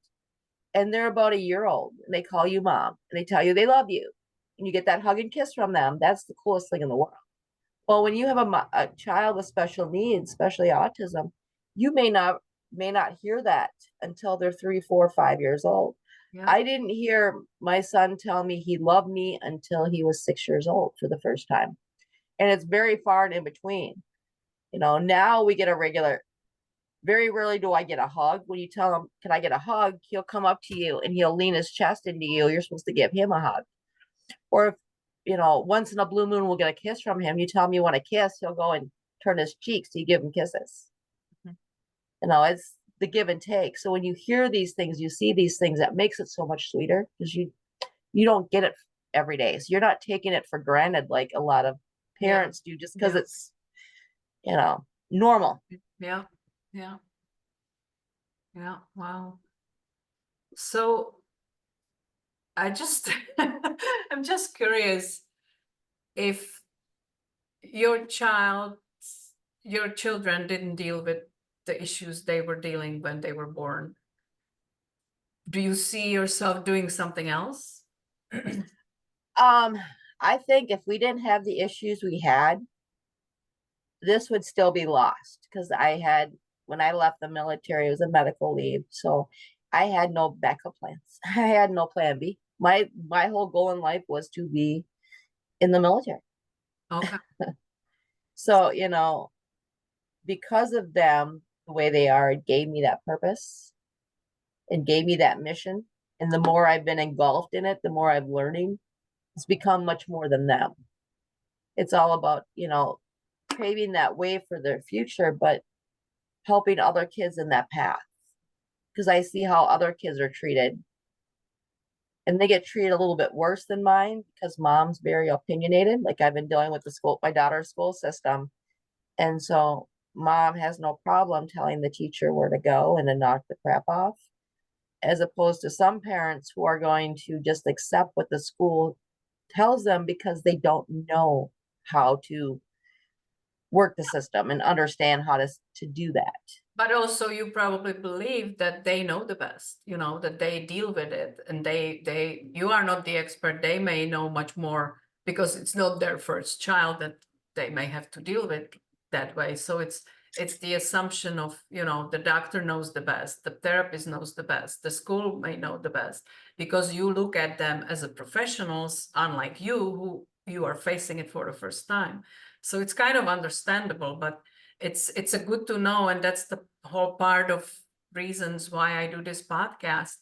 and they're about a year old and they call you mom and they tell you they love you and you get that hug and kiss from them, that's the coolest thing in the world. Well, when you have a child with special needs, especially autism, you may not hear that until they're 3, 4, 5 years old. Yeah. I didn't hear my son tell me he loved me until he was 6 years old for the first time. And it's very far and in between. Now we get a regular, very rarely do I get a hug. When you tell him, can I get a hug? He'll come up to you and he'll lean his chest into you. You're supposed to give him a hug. Or if, once in a blue moon, we'll get a kiss from him. You tell him you want a kiss, he'll go and turn his cheeks. So you give him kisses. It's the give and take. So when you hear these things, you see these things, that makes it so much sweeter because you don't get it every day. So you're not taking it for granted like a lot of parents do just because it's, normal. Yeah. Wow. So I'm just curious if your children didn't deal with the issues they were dealing when they were born. Do you see yourself doing something else? I think if we didn't have the issues we had, this would still be lost because when I left the military, it was a medical leave. So I had no backup plans. I had no plan B. My whole goal in life was to be in the military. Okay. So, because of them, the way they are, it gave me that purpose and gave me that mission. And the more I've been engulfed in it, the more I'm learning. It's become much more than them. It's all about, paving that way for their future, but helping other kids in that path. Because I see how other kids are treated. And they get treated a little bit worse than mine because mom's very opinionated. Like I've been dealing with my daughter's school system. And so mom has no problem telling the teacher where to go and to knock the crap off, as opposed to some parents who are going to just accept what the school tells them because they don't know how to work the system and understand how to do that. But also you probably believe that they know the best, that they deal with it, and you are not the expert. They may know much more because it's not their first child that they may have to deal with that way. So it's the assumption of, the doctor knows the best, the therapist knows the best, the school may know the best, because you look at them as a professionals, unlike you are facing it for the first time. So it's kind of understandable, but it's a good to know. And that's the whole part of reasons why I do this podcast,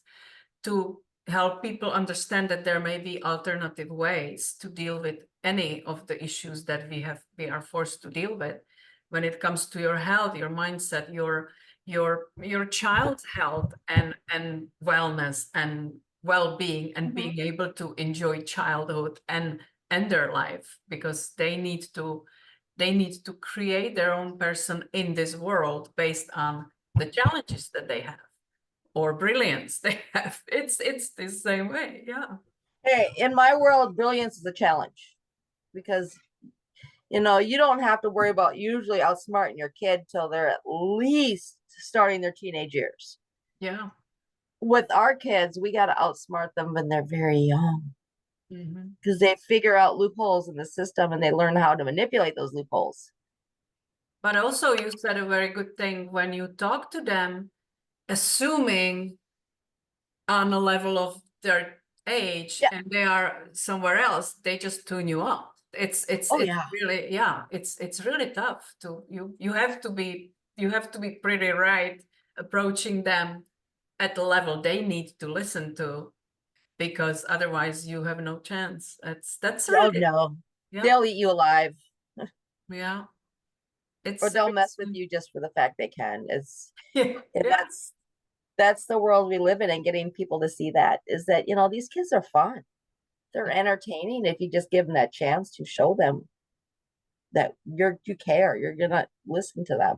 to help people understand that there may be alternative ways to deal with any of the issues that we are forced to deal with. when it comes to your health, your mindset, your child's health and wellness and well-being, and being able to enjoy childhood and their life, because they need to create their own person in this world based on the challenges that they have or brilliance they have. It's the same way. Yeah. Hey, in my world, brilliance is a challenge because you don't have to worry about usually outsmarting your kid till they're at least starting their teenage years. Yeah. With our kids, we got to outsmart them when they're very young because they figure out loopholes in the system and they learn how to manipulate those loopholes. But also, you said a very good thing when you talk to them, assuming on a level of their age, and they are somewhere else, they just tune you up. It's really, yeah, it's really tough to you have to be pretty right approaching them at the level they need to listen to, because otherwise you have no chance. That's really, no, yeah, they'll eat you alive. yeah. Or they'll mess with you just for the fact they can. Yeah. That's the world we live in, and getting people to see that is that these kids are fun. They're entertaining if you just give them that chance to show them that you care. You're gonna listen to them.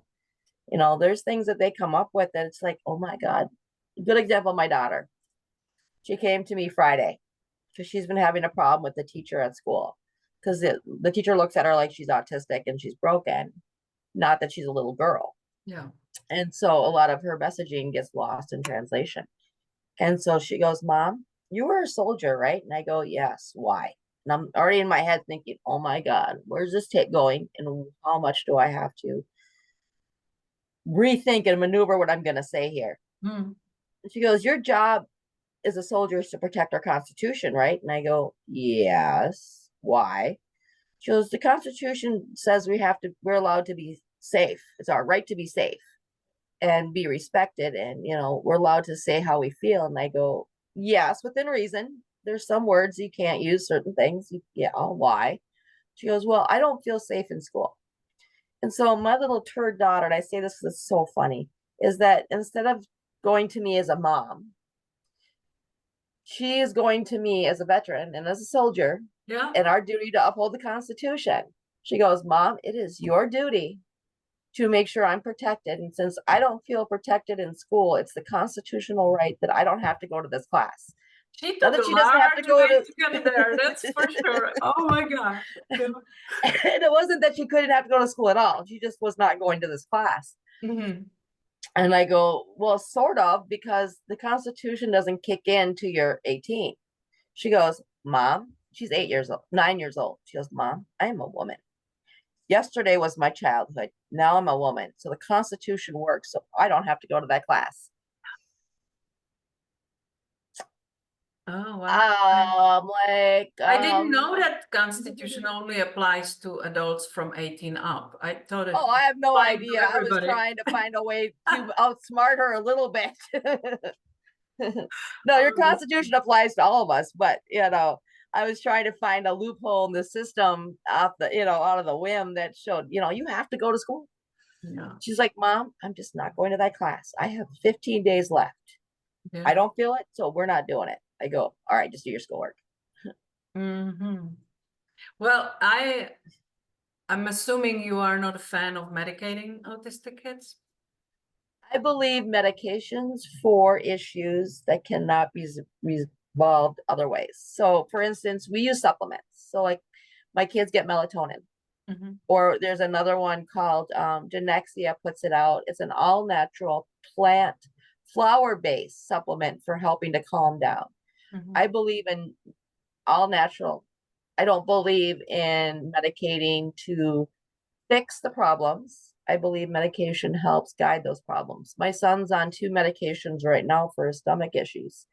There's things that they come up with that it's like, oh my God. Good example, my daughter. She came to me Friday because she's been having a problem with the teacher at school because the teacher looks at her like she's autistic and she's broken, not that she's a little girl. Yeah. And so a lot of her messaging gets lost in translation. And so she goes, Mom, you were a soldier, right? And I go, yes. Why? And I'm already in my head thinking, oh my God, where's this tape going? And how much do I have to rethink and maneuver what I'm going to say here? And she goes, your job as a soldier is to protect our Constitution, right? And I go, yes. Why? She goes, the Constitution says we're allowed to be safe. It's our right to be safe and be respected. And, we're allowed to say how we feel. And I go, yes, within reason. There's some words you can't use, certain things. Yeah, why? She goes, well, I don't feel safe in school. And so my little turd daughter, and I say this is so funny, is that instead of going to me as a mom, she is going to me as a veteran and as a soldier. Yeah. And our duty to uphold the Constitution. She goes, Mom, it is your duty to make sure I'm protected. And since I don't feel protected in school, it's the constitutional right that I don't have to go to this class. She took a large way to get there, that's for sure. Oh my God. Yeah. And it wasn't that she couldn't have to go to school at all. She just was not going to this class. And I go, well, sort of, because the Constitution doesn't kick in till you're 18. She goes, Mom, she's 9 years old. She goes, Mom, I am a woman. Yesterday was my childhood. Now I'm a woman. So the Constitution works. So I don't have to go to that class. Oh, wow. Like, I didn't know that Constitution only applies to adults from 18 up. I thought it. Oh, I have no idea. I was trying to find a way to outsmart her a little bit. No, your Constitution applies to all of us, but I was trying to find a loophole in the system out of the whim that showed, you have to go to school. Yeah. She's like, Mom, I'm just not going to that class. I have 15 days left. Yeah. I don't feel it, so we're not doing it. I go, all right, just do your schoolwork. Well, I'm assuming you are not a fan of medicating autistic kids. I believe medications for issues that cannot be resolved other ways. So, for instance, we use supplements. So, like, my kids get melatonin. Or there's another one called Genexia puts it out. It's an all-natural plant flower-based supplement for helping to calm down. I believe in all natural. I don't believe in medicating to fix the problems. I believe medication helps guide those problems. My son's on 2 medications right now for his stomach issues.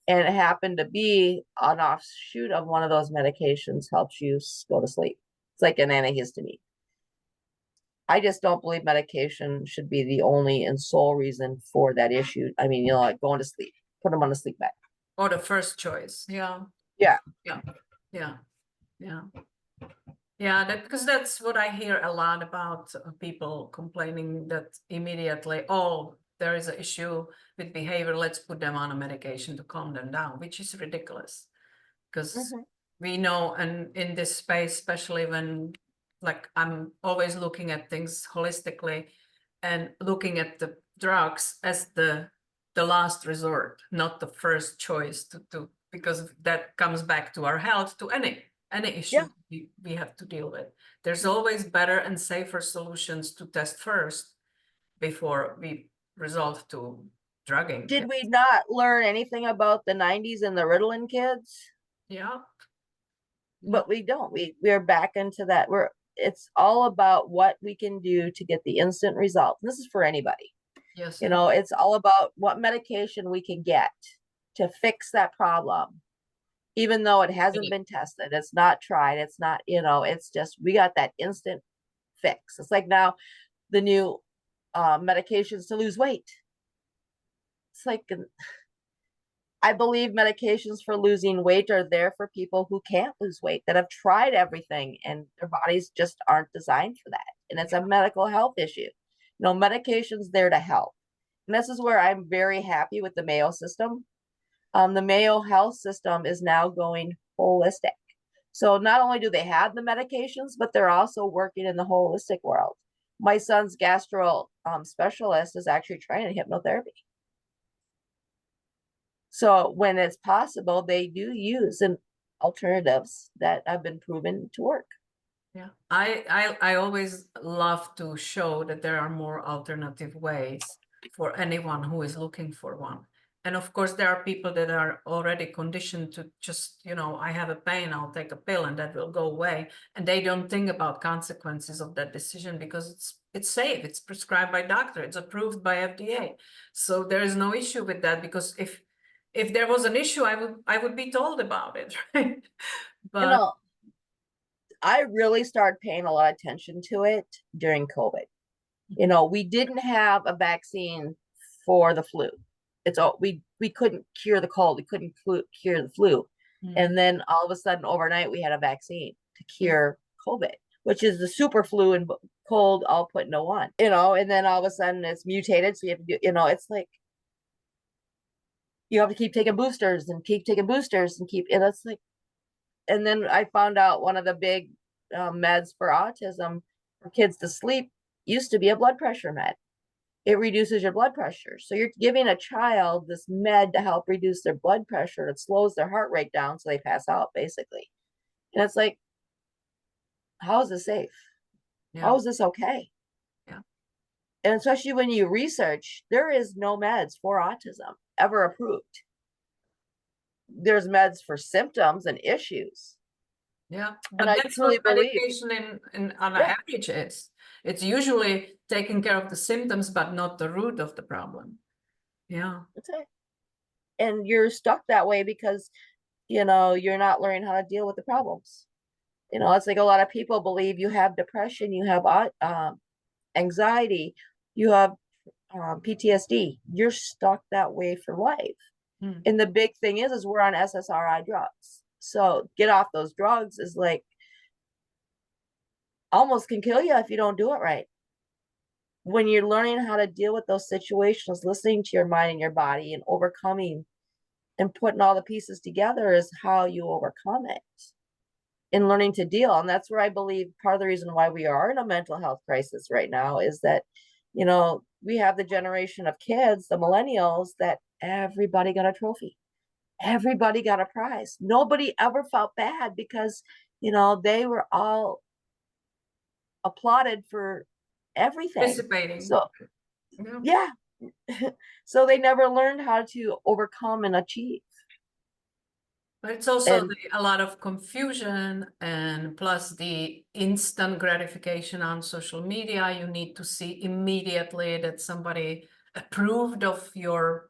And it happened to be an offshoot of one of those medications helps you go to sleep. It's like an antihistamine. I just don't believe medication should be the only and sole reason for that issue. I mean, like going to sleep, put them on a sleep bag. Or the first choice. Yeah. Yeah. Yeah. Yeah. Yeah. Yeah, because that's what I hear a lot about people complaining that immediately, oh, there is an issue with behavior, let's put them on a medication to calm them down, which is ridiculous. Because we know, and in this space, especially when, like, I'm always looking at things holistically and looking at the drugs as the last resort, not the first choice to because that comes back to our health, to any issue we have to deal with. There's always better and safer solutions to test first before we resort to drugging. Did we not learn anything about the 90s and the Ritalin kids? Yeah. But we don't. We're back into that. It's all about what we can do to get the instant result. This is for anybody. Yes. You know, it's all about what medication we can get to fix that problem, even though it hasn't been tested, it's not tried, it's not, you know, it's just we got that instant fix. It's like now the new medications to lose weight. It's like, I believe medications for losing weight are there for people who can't lose weight, that have tried everything and their bodies just aren't designed for that. And it's a medical health issue. You know, medication's there to help. And this is where I'm very happy with the Mayo system. The Mayo health system is now going holistic. So not only do they have the medications, but they're also working in the holistic world. My son's gastro specialist is actually trained in hypnotherapy. So when it's possible, they do use alternatives that have been proven to work. Yeah, I always love to show that there are more alternative ways for anyone who is looking for one. And of course, there are people that are already conditioned to just, you know, I have a pain, I'll take a pill and that will go away. And they don't think about consequences of that decision because it's safe, it's prescribed by doctor, it's approved by FDA. So there is no issue with that, because if there was an issue, I would be told about it, right? But you know, I really started paying a lot of attention to it during COVID. You know, we didn't have a vaccine for the flu. It's all we couldn't cure the cold, we couldn't cure the flu. And then all of a sudden overnight we had a vaccine to cure COVID, which is the super flu and cold all put into one, you know. And then all of a sudden it's mutated, so you have to do, you know, it's like you have to keep taking boosters and keep taking boosters and keep, and it's like, and then I found out one of the big meds for autism for kids to sleep used to be a blood pressure med. It reduces your blood pressure. So you're giving a child this med to help reduce their blood pressure. It slows their heart rate down so they pass out, basically. And it's like, how is this safe? yeah. How is this okay? Yeah. And especially when you research, there is no meds for autism ever approved. There's meds for symptoms and issues. Yeah, And but I that's truly what believe, medication on average is. It's usually taking care of the symptoms, but not the root of the problem. Yeah. that's it. And you're stuck that way because, you know, you're not learning how to deal with the problems. You know, it's like a lot of people believe you have depression, you have anxiety, you have PTSD. You're stuck that way for life. And the big thing is we're on SSRI drugs. So get off those drugs is like almost can kill you if you don't do it right. When you're learning how to deal with those situations, listening to your mind and your body and overcoming and putting all the pieces together is how you overcome it and learning to deal. And that's where I believe part of the reason why we are in a mental health crisis right now is that, you know, we have the generation of kids, the millennials, that everybody got a trophy. Everybody got a prize. Nobody ever felt bad because, you know, they were all applauded for everything. Participating. So, yeah. So they never learned how to overcome and achieve. But it's also a lot of confusion, and plus the instant gratification on social media. You need to see immediately that somebody approved of your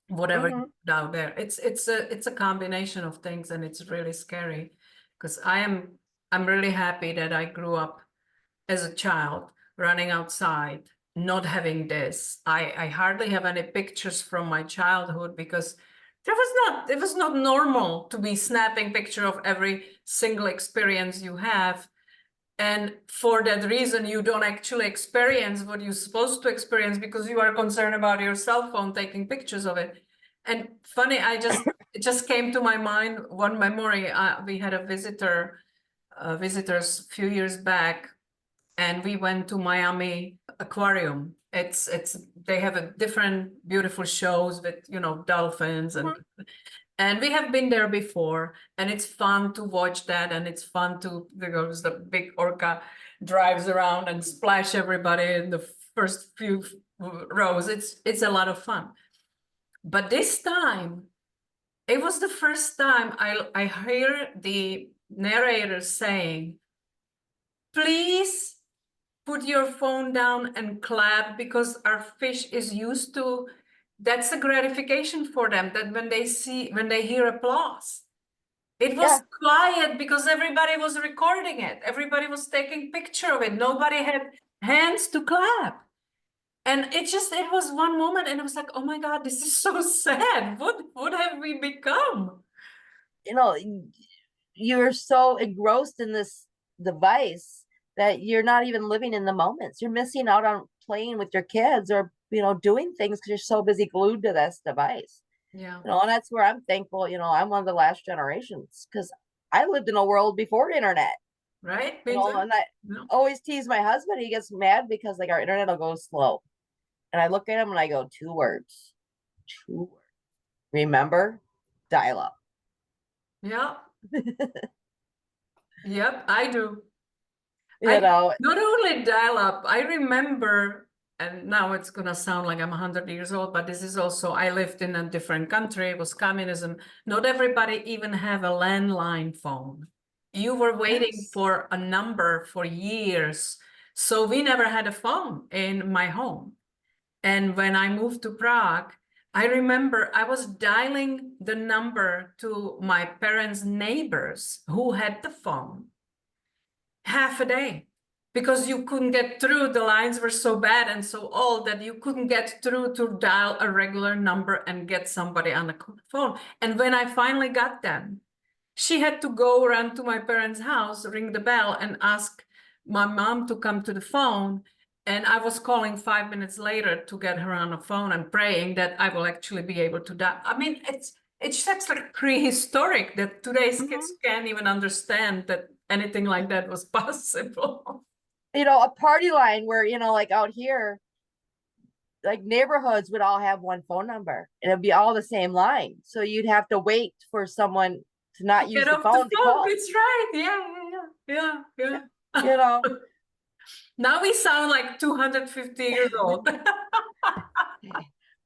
whatever down there. It's a combination of things, and it's really scary because I'm really happy that I grew up as a child running outside, not having this. I hardly have any pictures from my childhood because it was not normal to be snapping picture of every single experience you have. And for that reason, you don't actually experience what you're supposed to experience because you are concerned about your cell phone taking pictures of it. And funny, it just came to my mind one memory. We had a visitors a few years back, and we went to Miami Aquarium. They have a different beautiful shows with, you know, dolphins and we have been there before, and it's fun to watch that, and it's fun to, because the big orca drives around and splash everybody in the first few rows. It's a lot of fun. But this time, it was the first time I hear the narrator saying, please put your phone down and clap, because our fish is used to, that's a gratification for them, that when they hear applause. It was quiet because everybody was recording it. Everybody was taking picture of it. Nobody had hands to clap. And it was one moment, and it was like, oh my God, this is so sad. What have we become? You know, you're so engrossed in this device that you're not even living in the moments. You're missing out on playing with your kids or, you know, doing things because you're so busy glued to this device. Yeah. You know, and that's where I'm thankful, you know, I'm one of the last generations because I lived in a world before internet. Right. You know, and I always tease my husband. He gets mad because like our internet will go slow. And I look at him and I go, 2 words. 2 words. Remember, dial up. Yeah. Yep, I do. You know, not only dial up, I remember, and now it's gonna sound like I'm 100 years old, but this is also, I lived in a different country, it was communism. Not everybody even have a landline phone. You were waiting for a number for years. So we never had a phone in my home. And when I moved to Prague, I remember I was dialing the number to my parents' neighbors who had the phone half a day, because you couldn't get through. The lines were so bad and so old that you couldn't get through to dial a regular number and get somebody on the phone. And when I finally got them, she had to go run to my parents' house, ring the bell, and ask my mom to come to the phone. And I was calling 5 minutes later to get her on the phone and praying that I will actually be able to dial. I mean, it's just like prehistoric that today's kids can't even understand that anything like that was possible. You know, a party line where, you know, like out here, like neighborhoods would all have one phone number and it'd be all the same line. So you'd have to wait for someone to not use the phone to call. It's right. Yeah. You know, now we sound like 250 years old.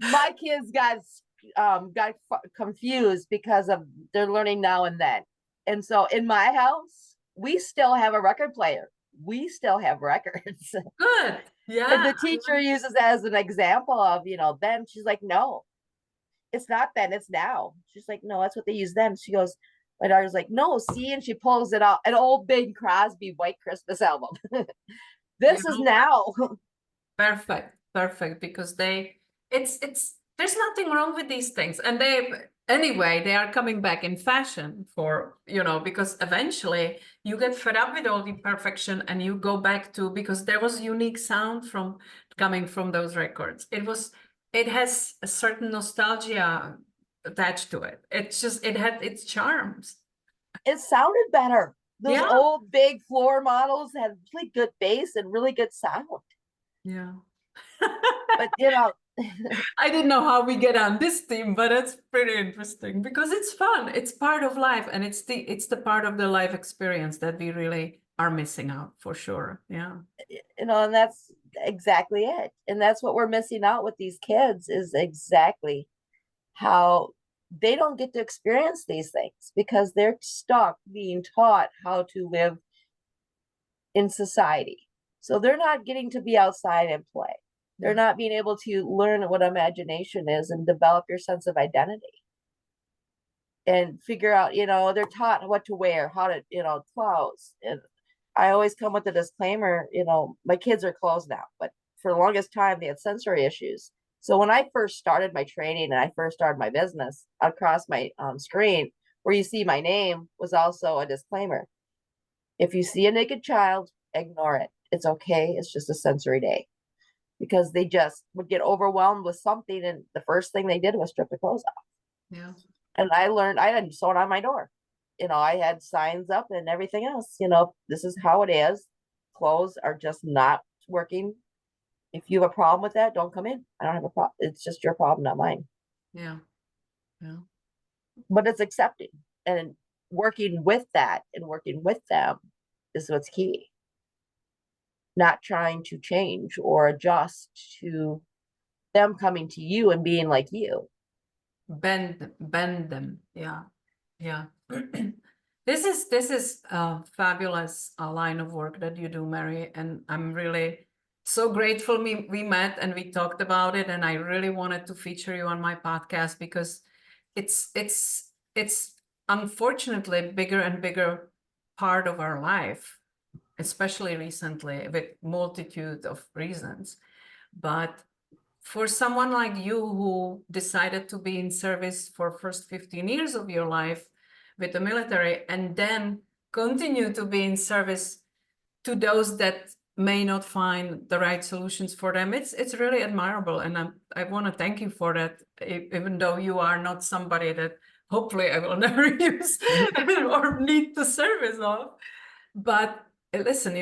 My kids got confused because of they're learning now and then. And so in my house, we still have a record player. We still have records. Good. Yeah. And the teacher uses that as an example of, you know, then. She's like, no, it's not then, it's now. She's like, no, that's what they use then. She goes, my daughter's like, no, see, and she pulls it out, an old Bing Crosby White Christmas album. This is now. Perfect, because there's nothing wrong with these things, and they are coming back in fashion for, you know, because eventually you get fed up with all the perfection and you go back to, because there was unique sound from coming from those records. It has a certain nostalgia attached to it. It had its charms. It sounded better. Those old big floor models had really good bass and really good sound. Yeah. But you know, I didn't know how we get on this team, but it's pretty interesting because it's fun. It's part of life, and it's the part of the life experience that we really are missing out, for sure. Yeah. You know, and that's exactly it. And that's what we're missing out with these kids, is exactly how they don't get to experience these things because they're stuck being taught how to live in society. So they're not getting to be outside and play. They're not being able to learn what imagination is and develop your sense of identity and figure out, you know, they're taught what to wear, how to, you know, clothes. And I always come with a disclaimer, you know, my kids are closed now, but for the longest time they had sensory issues. So when I first started my training and I first started my business, across my screen where you see my name was also a disclaimer. If you see a naked child, ignore it. It's okay. It's just a sensory day. Because they just would get overwhelmed with something, and the first thing they did was strip the clothes off. Yeah. And I learned, I had sewn on my door. I had signs up and everything else. This is how it is. Clothes are just not working. If you have a problem with that, don't come in. I don't have a problem. It's just your problem, not mine. Yeah. Yeah. But it's accepting and working with that and working with them is what's key. Not trying to change or adjust to them coming to you and being like you. Bend them. Yeah. Yeah. This is a fabulous line of work that you do, Mary, and I'm really so grateful we met and we talked about it, and I really wanted to feature you on my podcast because it's unfortunately a bigger and bigger part of our life, especially recently with multitude of reasons. But for someone like you who decided to be in service for first 15 years of your life with the military and then continue to be in service to those that may not find the right solutions for them, it's really admirable, and I want to thank you for that, even though you are not somebody that hopefully I will never use or need the service of. But listen,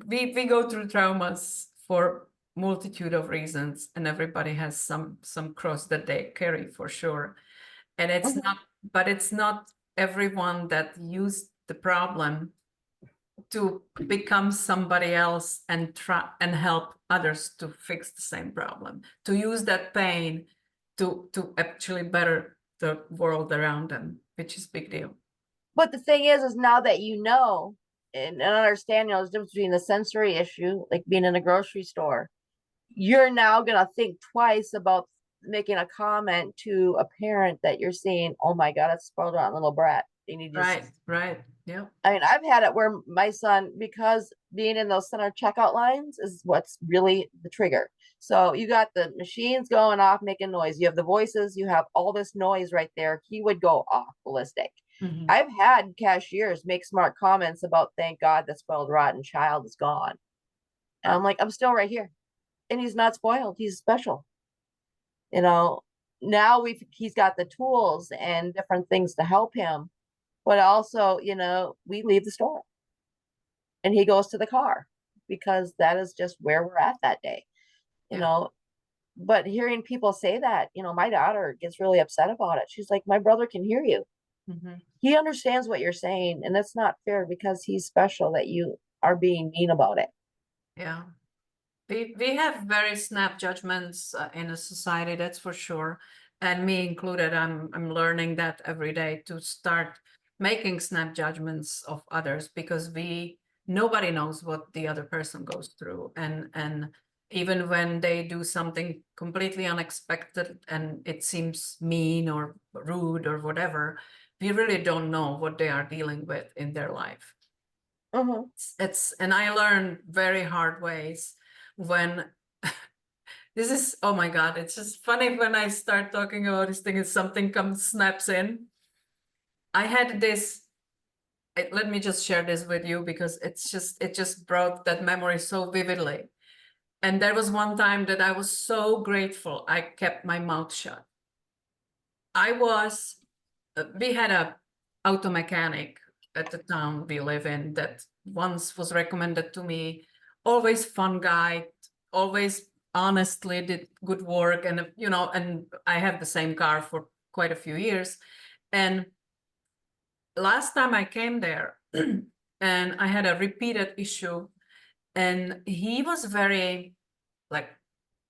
we go through traumas for multitude of reasons, and everybody has some cross that they carry for sure. And it's not, but it's not everyone that used the problem to become somebody else and try and help others to fix the same problem, to use that pain to actually better the world around them, which is a big deal. But the thing is now that and understand, the difference between the sensory issue, like being in a grocery store, you're now going to think twice about making a comment to a parent that you're seeing, oh my God, it's spoiled rotten little brat. They need Right. Yeah. I mean, I've had it where my son, because being in those center checkout lines is what's really the trigger. So you got the machines going off, making noise. You have the voices, you have all this noise right there. He would go off ballistic. Mm-hmm. I've had cashiers make smart comments about, thank God the spoiled rotten child is gone. And I'm like, I'm still right here. And he's not spoiled. He's special. Now he's got the tools and different things to help him. But also, we leave the store and he goes to the car because that is just where we're at that day, But hearing people say that, my daughter gets really upset about it. She's like, my brother can hear you. Mm-hmm. He understands what you're saying. And that's not fair because he's special that you are being mean about it. Yeah. We have very snap judgments in a society, that's for sure. And me included, I'm learning that every day to start making snap judgments of others, because nobody knows what the other person goes through. And even when they do something completely unexpected and it seems mean or rude or whatever, we really don't know what they are dealing with in their life. Mm-hmm. And I learned very hard ways when this is, oh my God, it's just funny when I start talking about this thing and something snaps in. I had this, let me just share this with you because it just brought that memory so vividly. And there was one time that I was so grateful I kept my mouth shut. We had a auto mechanic at the town we live in that once was recommended to me, always fun guy, always honestly did good work. And, and I have the same car for quite a few years. And last time I came there and I had a repeated issue, and he was very, like,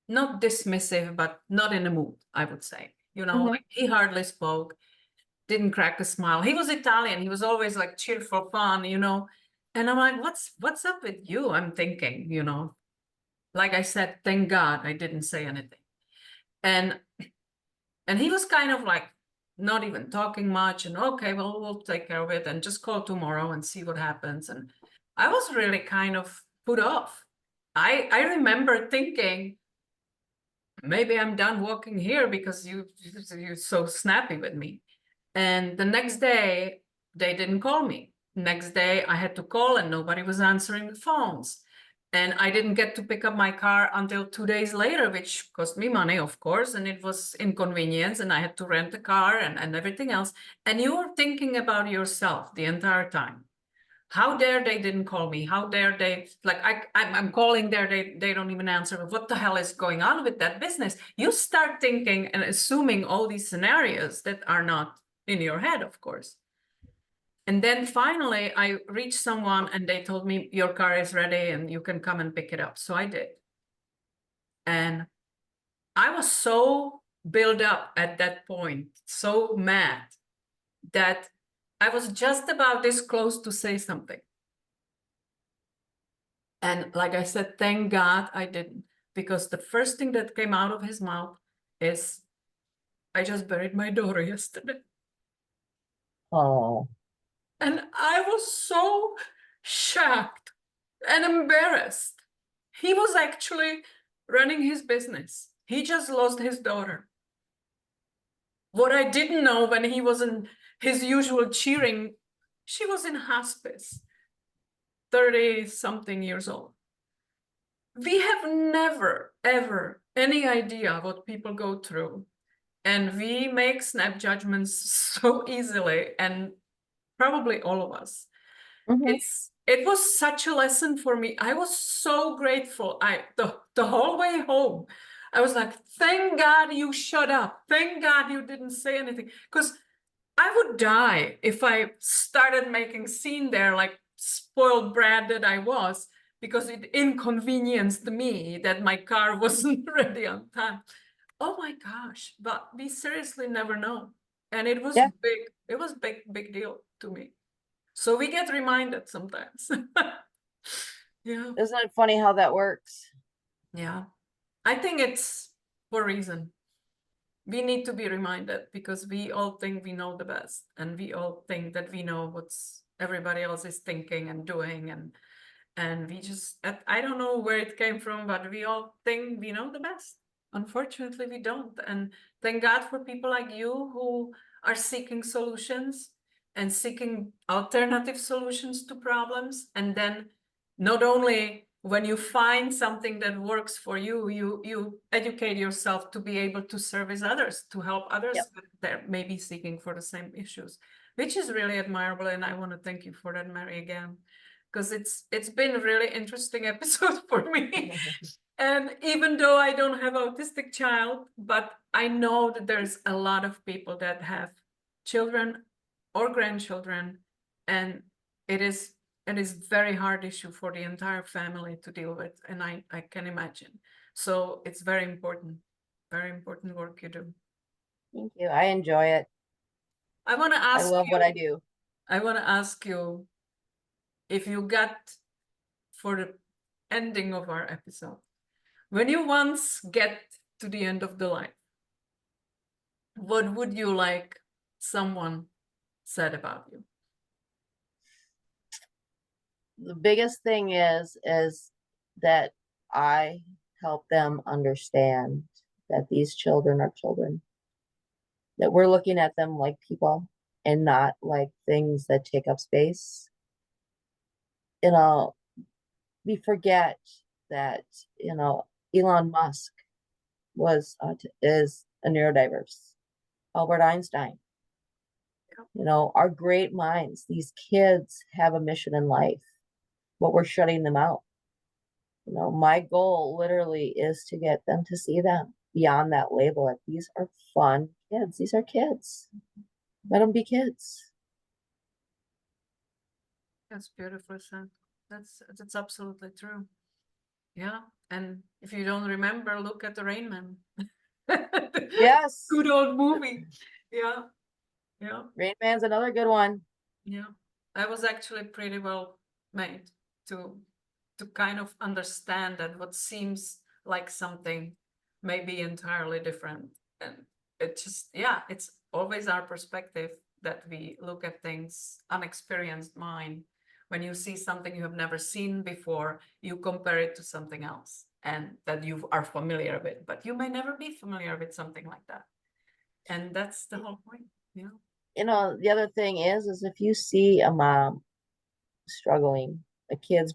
not dismissive, but not in the mood, I would say. Mm-hmm. Like he hardly spoke, didn't crack a smile. He was Italian. He was always like cheerful, fun, And I'm like, what's up with you? I'm thinking, like I said, thank God I didn't say anything. And he was kind of like not even talking much, and okay, well, we'll take care of it and just call tomorrow and see what happens. And I was really kind of put off. I remember thinking, maybe I'm done walking here because you're so snappy with me. And the next day they didn't call me. Next day, I had to call and nobody was answering the phones. And I didn't get to pick up my car until 2 days later, which cost me money, of course, and it was inconvenience, and I had to rent a car and everything else. And you are thinking about yourself the entire time. How dare they didn't call me? How dare they, like, I'm calling there, they don't even answer. What the hell is going on with that business? You start thinking and assuming all these scenarios that are not in your head, of course. And then finally, I reached someone and they told me, your car is ready and you can come and pick it up. So I did. And I was so built up at that point, so mad, that I was just about this close to say something. And like I said, thank God I didn't, because the first thing that came out of his mouth is, I just buried my daughter yesterday. Oh, And I was so shocked and embarrassed. He was actually running his business. He just lost his daughter. What I didn't know, when he was in his usual cheering, she was in hospice, 30-something years old. We have never, ever any idea what people go through. And we make snap judgments so easily, and probably all of us. mhm. It was such a lesson for me. I was so grateful. The whole way home, I was like, thank God you shut up. Thank God you didn't say anything. Because I would die if I started making scene there, like spoiled brat that I was, because it inconvenienced me that my car wasn't ready on time. Oh my gosh, but we seriously never know. And it was Yeah. big. It was big deal to me. So we get reminded sometimes. Yeah. Isn't it funny how that works? Yeah. I think it's for a reason. We need to be reminded, because we all think we know the best, and we all think that we know what's everybody else is thinking and doing, and we just, I don't know where it came from, but we all think we know the best. Unfortunately, we don't. And thank God for people like you who are seeking solutions and seeking alternative solutions to problems. And then not only when you find something that works for you, you educate yourself to be able to service others, to help others Yep. that may be seeking for the same issues, which is really admirable. And I want to thank you for that, Mary, again, because it's been a really interesting episode for me. And even though I don't have autistic child, but I know that there's a lot of people that have children or grandchildren, and it is very hard issue for the entire family to deal with, and I can imagine. So it's very important work you do. Thank you. I enjoy it. I want to I ask love you, what I do. I want to ask you, if you got, for the ending of our episode, when you once get to the end of the life, what would you like someone said about you? The biggest thing is that I help them understand that these children are children, that we're looking at them like people and not like things that take up space. You know, we forget that, Elon Musk is a neurodiverse. Albert Einstein, our great minds, these kids have a mission in life, but we're shutting them out. My goal literally is to get them to see them beyond that label. That these are fun kids. These are kids. Let them be kids. That's beautiful, son. That's absolutely true. Yeah. And if you don't remember, look at the Rain Man. Yes. Good old movie. Yeah. Yeah. Rain Man's another good one. Yeah. I was actually pretty well made to kind of understand that what seems like something may be entirely different. And it just, yeah, it's always our perspective that we look at things, unexperienced mind. When you see something you have never seen before, you compare it to something else and that you are familiar with, but you may never be familiar with something like that. And that's the whole point, The other thing is if you see a mom struggling, a kid's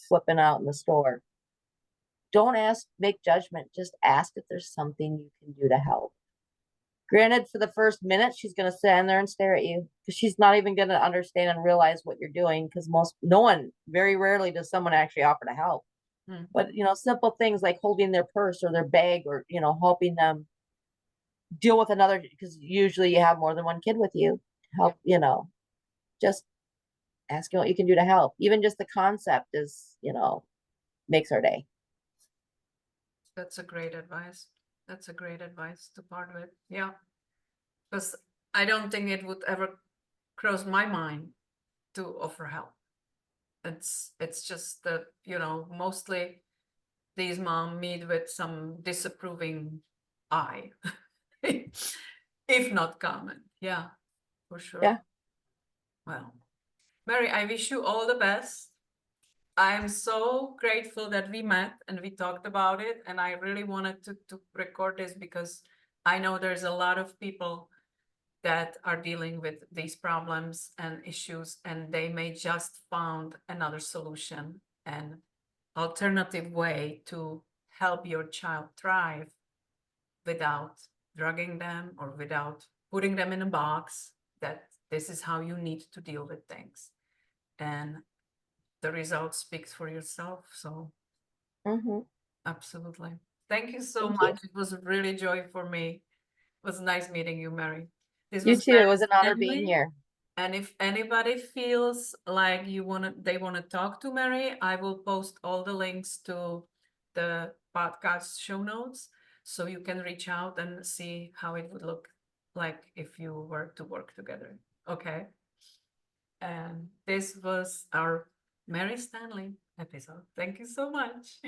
flipping out in the store. Don't make judgment. Just ask if there's something you can do to help. Granted, for the first minute, she's going to stand there and stare at you because she's not even going to understand and realize what you're doing, because no one, very rarely does someone actually offer to help. But, simple things like holding their purse or their bag, or, helping them deal with another, because usually you have more than one kid with you. Help, just asking what you can do to help. Even just the concept is, makes our day. That's a great advice. That's a great advice to part with. Yeah. Because I don't think it would ever cross my mind to offer help. It's just that, mostly these moms meet with some disapproving eye, if not comment. Yeah, for sure. Yeah. Well, Mary, I wish you all the best. I am so grateful that we met and we talked about it. And I really wanted to record this because I know there's a lot of people that are dealing with these problems and issues, and they may just found another solution and alternative way to help your child thrive without drugging them or without putting them in a box that this is how you need to deal with things. And the result speaks for yourself. So absolutely. Thank you so much. It was a really joy for me. It was nice meeting you, Mary. You too. It was an honor being here. And if anybody feels like they want to talk to Mary, I will post all the links to the podcast show notes, so you can reach out and see how it would look like if you were to work together. Okay. And this was our Mary Stanley episode. Thank you so much.